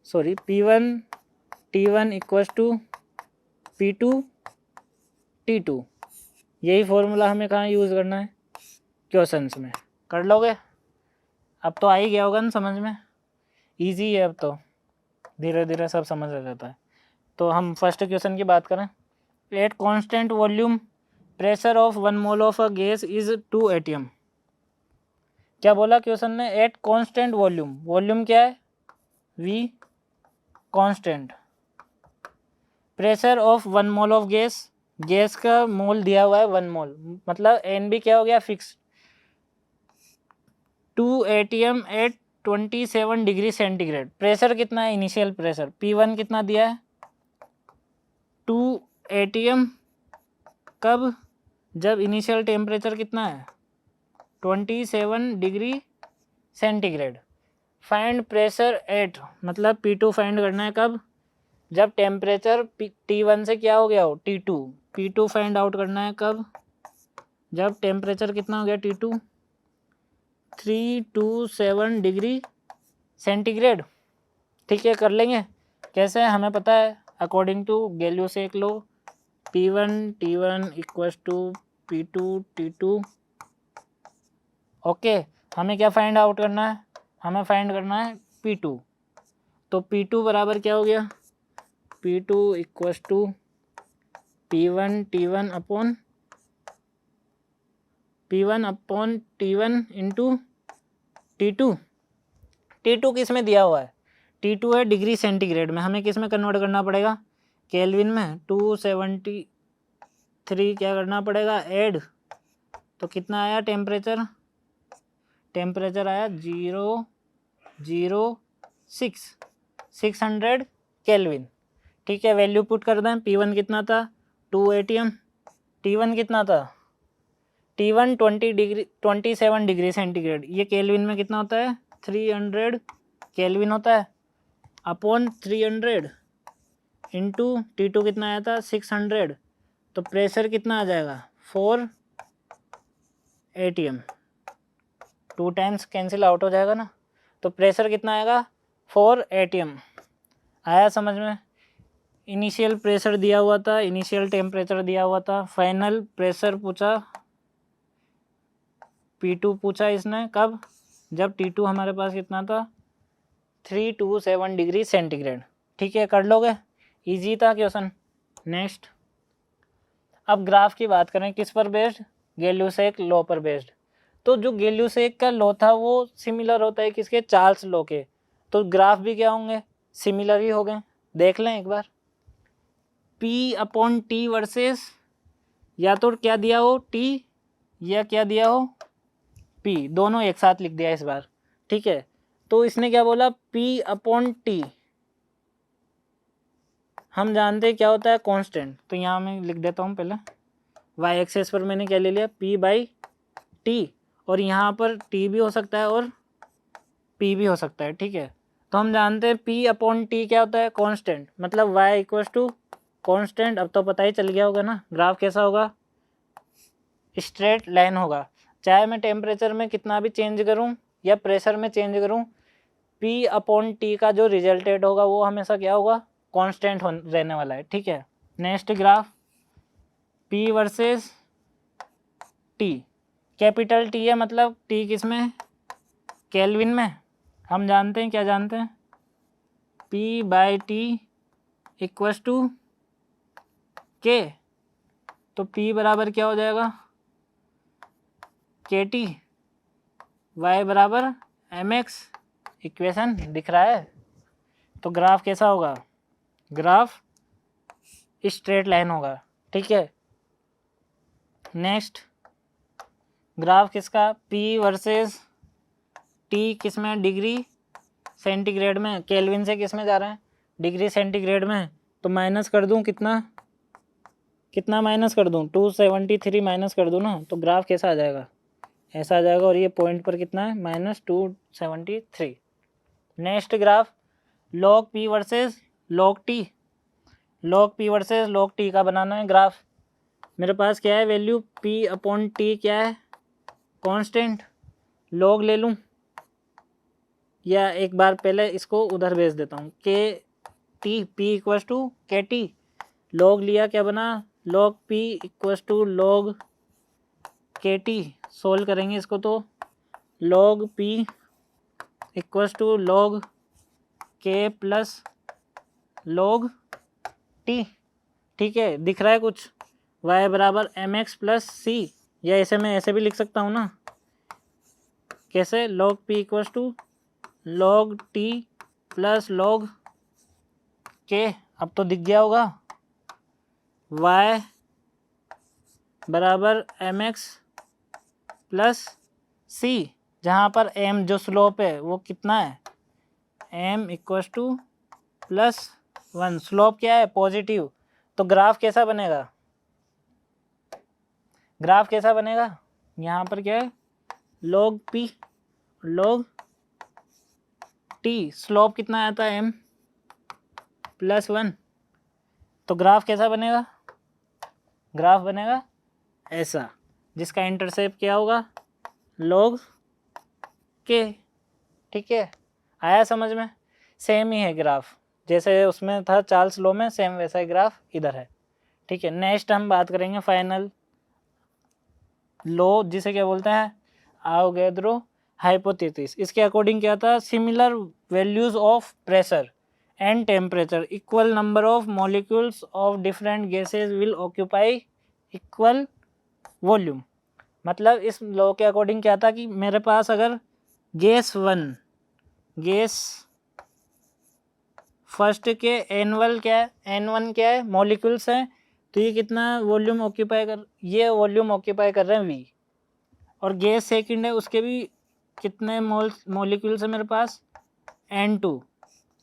sorry, P1 T1 equals to P2 T2। यही फॉर्मूला हमें कहाँ यूज़ करना है, क्वेश्चंस में। कर लोगे, अब तो आ ही गया होगा ना समझ में, इजी है, अब तो धीरे धीरे सब समझ आ जाता है। तो हम फर्स्ट क्वेश्चन की बात करें। Eight constant volume pressure of 1 मोल of a gas is 2 atm। क्या बोला क्वेश्चन ने, एट कांस्टेंट वॉल्यूम, वॉल्यूम क्या है, V कांस्टेंट, प्रेशर ऑफ 1 मोल ऑफ गैस, गैस का मोल दिया हुआ है 1 मोल, मतलब NB क्या हो गया, fix, 2 atm at 27 degree centigrade. Pressure कितना है, इनिशियल प्रेशर P1 कितना दिया है, 2 atm, कब, जब इनिशियल टेम्परेचर कितना है, 27 degree centigrade. Find pressure at, मतलब P2 फाइंड करना है कब, जब टेम्परेचर T1 से क्या हो गया हो, T2। P2 फाइंड आउट करना है कब, जब टेम्परेचर कितना हो गया T2, 327 डिग्री सेंटीग्रेड, ठीक है। कर लेंगे कैसे, हमें पता है according to Gay Lussac law, P1 T1 equals to P2 T2। Okay, हमें क्या फाइंड आउट करना है, हमें फाइंड करना है P2। तो P2 बराबर क्या हो गया, P2 equals to P1 T1 upon T1 into T2। T2 किस में दिया हुआ है, T2 है डिग्री सेंटीग्रेड में, हमें किस में कन्वर्ट करना पड़ेगा, केल्विन में। 273 क्या करना पड़ेगा, ऐड, तो कितना आया टेम्परेचर, टेम्परेचर आया 600 केल्विन, ठीक है। वैल्यू पुट कर दें, P1 कितना था, 2 atm, T1 कितना था, T1 27 डिग्री सेंटीग्रेड, ये केल्विन में कितना होता है, 300 केल्विन होता है, अपॉन 300 इंटू T2 कितना आया था, 600, तो प्रेशर कितना आ जाएगा, 4 atm, 2 टाइम्स कैंसिल आउट हो जाएगा ना, तो प्रेशर कितना आएगा, 4 atm। आया समझ में। इनिशियल प्रेशर दिया हुआ था, इनिशियल टेम्परेचर दिया हुआ था, फाइनल प्रेशर पूछा, P2 पूछा इसने कब, जब T2 हमारे पास कितना था, 327 डिग्री सेंटीग्रेड, ठीक है। कर लोगे, इजी था क्वेश्चन। नेक्स्ट, अब ग्राफ की बात करें, किस पर बेस्ड, गैल्यूसेक लॉ पर बेस्ड। तो जो गैल्यूसेक का लॉ था वो सिमिलर होता है किसके, चार्ल्स लॉ के, तो ग्राफ भी क्या होंगे, सिमिलर ही हो गए। देख लें एक बार, P अपॉन T वर्सेस, या तो क्या दिया हो T या क्या दिया हो P, दोनों एक साथ लिख दिया इस बार, ठीक है। तो इसने क्या बोला, P अपॉन T, हम जानते हैं क्या होता है, कांस्टेंट। तो यहाँ मैं लिख देता हूँ पहले, वाई एक्सेस पर मैंने क्या ले लिया, P बाई T, और यहाँ पर T भी हो सकता है और P भी हो सकता है, ठीक है। तो हम जानते हैं P अपॉन T क्या होता है, कांस्टेंट, मतलब y इक्वल्स टू कांस्टेंट। अब तो पता ही चल गया होगा ना, ग्राफ कैसा होगा, स्ट्रेट लाइन होगा। चाहे मैं टेम्परेचर में कितना भी चेंज करूं या प्रेशर में चेंज करूं, P अपॉन T का जो रिजल्टेड होगा वो हमेशा क्या होगा, कांस्टेंट रहने वाला है, ठीक है। Next graph P versus T, capital T है मतलब T किस में, केल्विन में। हम जानते हैं, क्या जानते हैं, P/T इक्वल्स टू K, तो P बराबर क्या हो जाएगा, KT, Y बराबर mx। इक्वेशन दिख रहा है। तो ग्राफ कैसा होगा, ग्राफ स्ट्रेट लाइन होगा, ठीक है। नेक्स्ट ग्राफ किसका, P वर्सेस T किस में, डिग्री सेंटीग्रेड में, केल्विन से किस में जा रहे हैं, डिग्री सेंटीग्रेड में। तो माइनस कर दूं, कितना कितना माइनस कर दूं, 273 माइनस कर दूं ना, तो ग्राफ कैसा आ जाएगा, ऐसा आ जाएगा। और ये पॉइंट पर कितना है, -273। Next graph log P versus log T, log P versus log T का बनाना है ग्राफ। मेरे पास क्या है वैल्यू, P/T क्या है, कांस्टेंट। log ले लूँ या एक बार पहले इसको उधर भेज देता हूँ, KT, P equals to KT, log लिया क्या बना, log P equals to log KT। Solve करेंगे इसको तो log P equals to log K plus log T, ठीक है। दिख रहा है कुछ, y बराबर mx प्लस c, या ऐसे मैं ऐसे भी लिख सकता हूँ ना, कैसे, log P equals to log T plus log K। अब तो दिख गया होगा, y बराबर mx प्लस c, जहाँ पर m जो स्लोप है वो कितना है, m इक्वल्स टू +1, स्लोप क्या है, पॉजिटिव। तो ग्राफ कैसा बनेगा, ग्राफ कैसा बनेगा, यहाँ पर क्या है, log P log T, slope कितना आता है, m +1। तो ग्राफ कैसा बनेगा, ग्राफ बनेगा ऐसा, जिसका इंटरसेप्ट क्या होगा, log K, ठीक है। आया समझ में, सेम ही है ग्राफ, जैसे उसमें था चार्ल्स लॉ में, सेम वैसा ही ग्राफ इधर है, ठीक है। नेक्स्ट हम बात करेंगे फाइनल लॉ, जिसे क्या बोलते हैं, आवोगैड्रो हाइपोथेसिस। इसके अकॉर्डिंग क्या था, similar values of pressure and temperature, equal number of molecules of different gases will occupy equal volume. मतलब इस लॉ के अकॉर्डिंग क्या था कि मेरे पास अगर गैस फर्स्ट के N1 क्या है, N1 क्या है, मॉलिक्यूल्स हैं, तो ये कितना वॉल्यूम ऑक्यूपाई कर, ये वॉल्यूम ऑक्यूपाई कर रहे हैं V। और गैस सेकंड है, उसके भी कितने मॉलिक्यूल्स है मेरे पास, N2,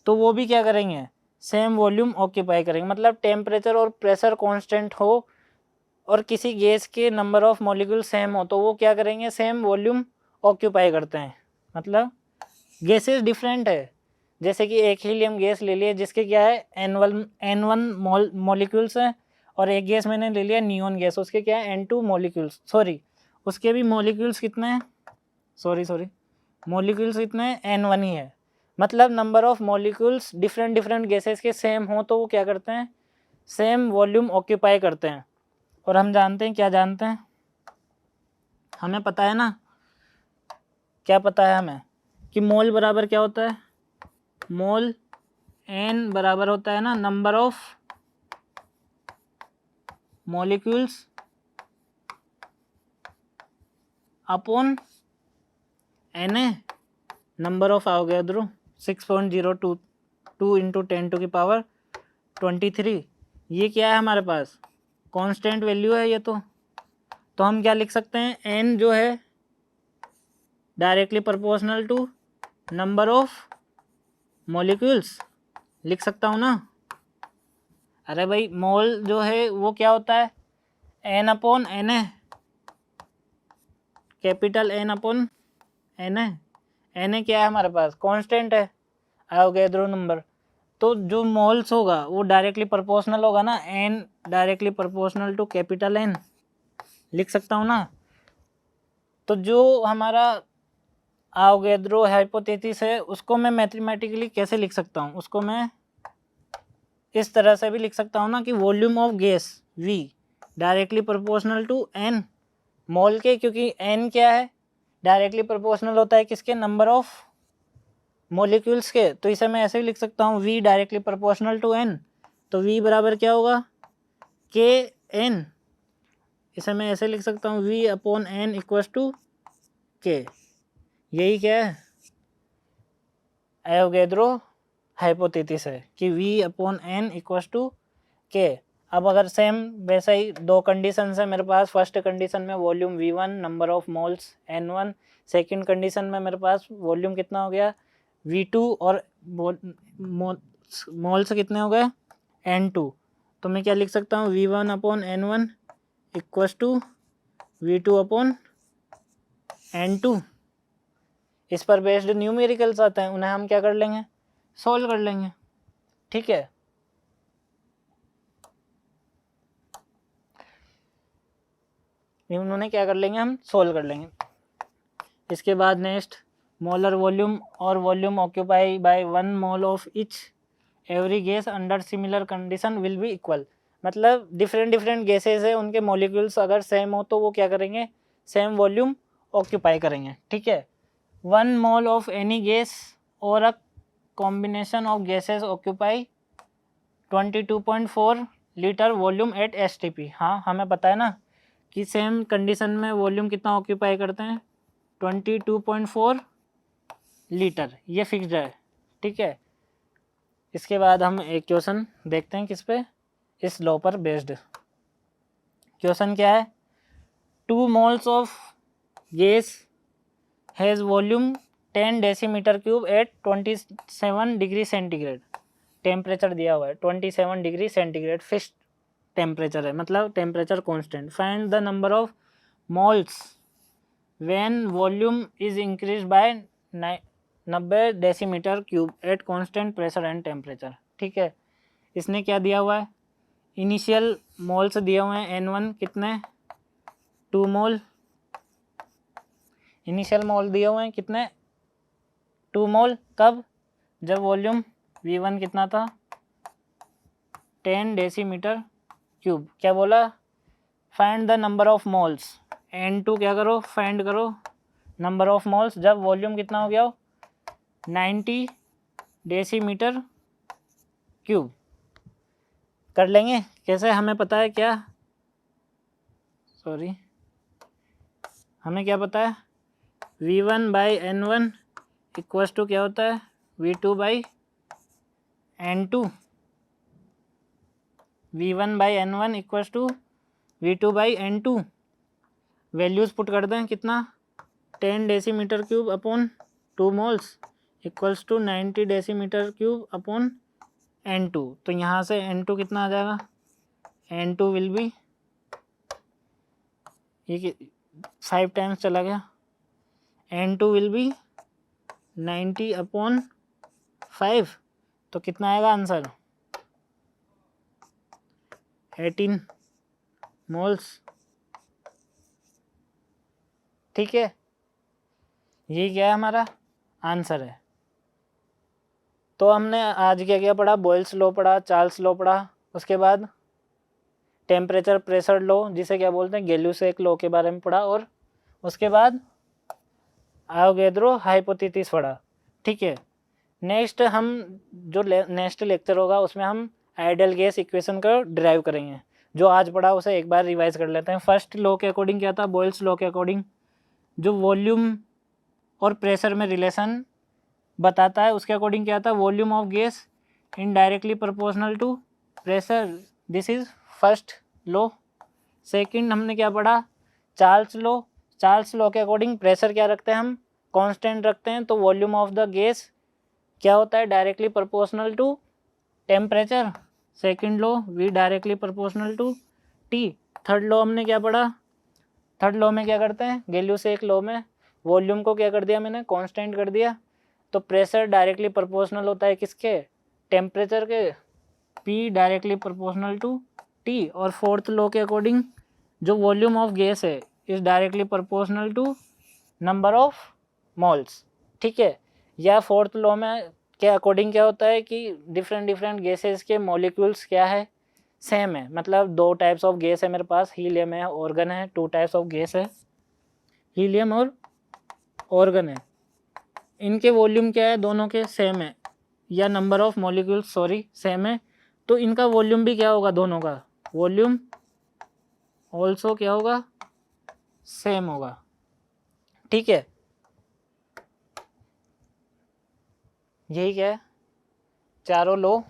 तो वो भी क्या करेंगे, सेम वॉल्यूम ऑक्यूपाई करेंगे। मतलब टेम्परेचर और प्रेशर कांस्टेंट हो और किसी गैस के नंबर ऑफ मॉलिक्यूल सेम हो, तो वो क्या करेंगे, सेम वॉल्यूम ऑक्यूपाई करते हैं। मतलब गैसेस डिफरेंट है, जैसे कि एक हीलियम गैस ले लिया जिसके क्या है N1 मॉलिक्यूल्स हैं, और एक गैस मैंने ले लिया नियॉन गैस, उसके क्या है N2 मॉलिक्यूल्स, सॉरी उसके भी मॉलिक्यूल्स कितने हैं, सॉरी मॉलिक्यूल्स कितने हैं, N1 ही है। मतलब number of molecules different gases के सेम हो तो वो क्या करते हैं, सेम वॉल्यूम ऑक्यूपाई करते हैं। और हम जानते हैं, क्या जानते हैं, हमें पता है ना, क्या पता है हमें, कि मोल बराबर क्या होता है, मोल N बराबर होता है ना number of molecules upon Na, number of Avogadro 6.022 × 10⁻23। ये क्या है हमारे पास, कांस्टेंट वैल्यू है ये तो हम क्या लिख सकते हैं, N जो है directly proportional to number of molecules, लिख सकता हूँ ना। अरे भाई मोल जो है वो क्या होता है, N/Na, कैपिटल N/Na। Na क्या है हमारे पास, कांस्टेंट है, आवोगैड्रो नंबर। तो जो मोल्स होगा वो डायरेक्टली प्रोपोर्शनल होगा ना, N directly proportional to capital N, लिख सकता हूँ ना। तो जो हमारा आवोगैड्रो हाइपोथेसिस है उसको मैं मैथमेटिकली कैसे लिख सकता हूँ, उसको मैं इस तरह से भी लिख सकता हूँ ना कि volume of gas V directly proportional to N mole के, क्योंकि N क्या है, डायरेक्टली प्रोपोर्शनल होता है किसके, नंबर ऑफ मॉलिक्यूल्स के। तो इसे मैं ऐसे भी लिख सकता हूँ V directly proportional to N, तो V बराबर क्या होगा, KN। इसे मैं ऐसे लिख सकता हूँ V अपॉन N इक्वल्स टू K। यही क्या है, एवोगैड्रो हाइपोथेसिस है कि V अपॉन N इक्वल्स टू K। अब अगर सेम वैसा ही दो कंडीशन है मेरे पास, फर्स्ट कंडीशन में volume V1 number of moles N1, second condition में मेरे पास वॉल्यूम कितना हो गया V2 और मोल्स कितने हो गए N2। तो मैं क्या लिख सकता हूँ, V1 upon N1 equals to V2 upon N2। इस पर बेस्ड न्यूमेरिकल्स आते हैं, उन्हें हम क्या कर लेंगे, सोल्व कर लेंगे। ठीक है, उन्होंने क्या कर लेंगे, हम सोल्व कर लेंगे। इसके बाद नेक्स्ट, मोलर वॉल्यूम और वॉल्यूम ऑक्यूपाई बाय 1 मोल of each every gas under similar condition will be equal. मतलब डिफरेंट गैसेज है, उनके मॉलिक्यूल्स अगर सेम हो तो वो क्या करेंगे, सेम वॉल्यूम ऑक्यूपाई करेंगे। ठीक है, 1 मोल ऑफ एनी गैस और a combination of gases occupy 22.4 litre volume at STP। हाँ, हमें पता है ना कि सेम कंडीशन में वॉल्यूम कितना ऑक्यूपाई करते हैं, 22.4 लीटर, ये फिक्स्ड है। ठीक है, इसके बाद हम एक क्वेश्चन देखते हैं किस पे, इस लॉ पर बेस्ड। क्वेश्चन क्या है, 2 moles of gas has volume 10 decimetre cube at 27 degree centigrade. Temperature दिया हुआ है 27 डिग्री सेंटीग्रेड, फिक्स्ड टेम्परेचर है, मतलब temperature constant. Find the number of moles when volume is increase by 90 decimetre cube eight constant pressure and temperature. ठीक है, इसने क्या दिया हुआ है, इनिशियल मोल्स दिए हुए हैं N1 कितने, 2 मोल। इनिशियल मोल दिए हुए हैं कितने, 2 मोल। कब, जब वॉल्यूम V1 कितना था, 10 डेसीमीटर क्यूब। क्या बोला, find the number of moles, N2 क्या करो, फाइंड करो नंबर ऑफ मोल्स जब वॉल्यूम कितना हो गया हो, 90 डेसीमीटर क्यूब। कर लेंगे कैसे, हमें पता है क्या, सॉरी, हमें क्या पता है, V1 by N1 equals to क्या होता है, V2 by N2। V1 by N1 equals to V2 by N2। Values put कर दें, कितना, 10 decimetre cube upon 2 moles equals to 90 decimetre cube upon N2। तो यहाँ से N2 कितना आ जाएगा, N2 विल बी, ये 5 टाइम्स चला गया, N2 विल बी 90 अपॉन 5। तो कितना आएगा आंसर, 18 मोल्स। ठीक है, ये क्या है, हमारा आंसर है। तो हमने आज क्या क्या पढ़ा, बॉयल्स लॉ पढ़ा, चार्ल्स लॉ पढ़ा, उसके बाद टेम्परेचर प्रेशर लॉ जिसे क्या बोलते हैं, गैल्यूसेक लॉ के बारे में पढ़ा, और उसके बाद एवोगैड्रो हाइपोथेसिस पढ़ा। ठीक है, नेक्स्ट हम जो नेक्स्ट लेक्चर होगा उसमें हम आइडियल गैस इक्वेशन को डिराइव करेंगे। जो आज पढ़ा उसे एक बार रिवाइज कर लेते हैं। फर्स्ट लॉ के अकॉर्डिंग क्या था, बॉयल्स लॉ के अकॉर्डिंग जो वॉल्यूम और प्रेशर में रिलेशन बताता है उसके अकॉर्डिंग क्या था, volume of gas indirectly proportional to pressure, this is first law. Second हमने क्या पढ़ा, चार्ल्स लॉ। चार्ल्स लॉ के अकॉर्डिंग प्रेशर क्या रखते हैं हम, कांस्टेंट रखते हैं, तो वॉल्यूम ऑफ द गैस क्या होता है, directly proportional to temperature. Second law, V directly proportional to T। Third law हमने क्या पढ़ा, थर्ड लॉ में क्या करते हैं, गैल्यूसेक लॉ में वॉल्यूम को क्या कर दिया मैंने, कांस्टेंट कर दिया, तो प्रेशर डायरेक्टली प्रोपोर्शनल होता है किसके, टेम्परेचर के, P directly proportional to T। और फोर्थ लॉ के अकॉर्डिंग जो वॉल्यूम ऑफ गैस है is directly proportional to number of moles. ठीक है, या फोर्थ लॉ में के अकॉर्डिंग क्या होता है कि डिफरेंट डिफरेंट गैसेस के मॉलिक्यूल्स क्या है, सेम है। मतलब दो टाइप्स ऑफ गैस है मेरे पास, हीलियम है, ऑर्गन है, टू टाइप्स ऑफ गैस है, हीलियम और ऑर्गन है। इनके वॉल्यूम क्या है, दोनों के सेम है, या number of molecules sorry same है, तो इनका वॉल्यूम भी क्या होगा, दोनों का वॉल्यूम ऑल्सो क्या होगा, सेम होगा। ठीक है, यही क्या है, चारों लॉ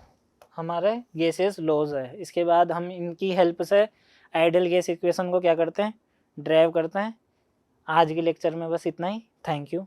हमारे गैसेस लॉज है। इसके बाद हम इनकी हेल्प से आइडियल गैस इक्वेशन को क्या करते हैं, ड्राइव करते हैं। आज के लेक्चर में बस इतना ही। Thank you.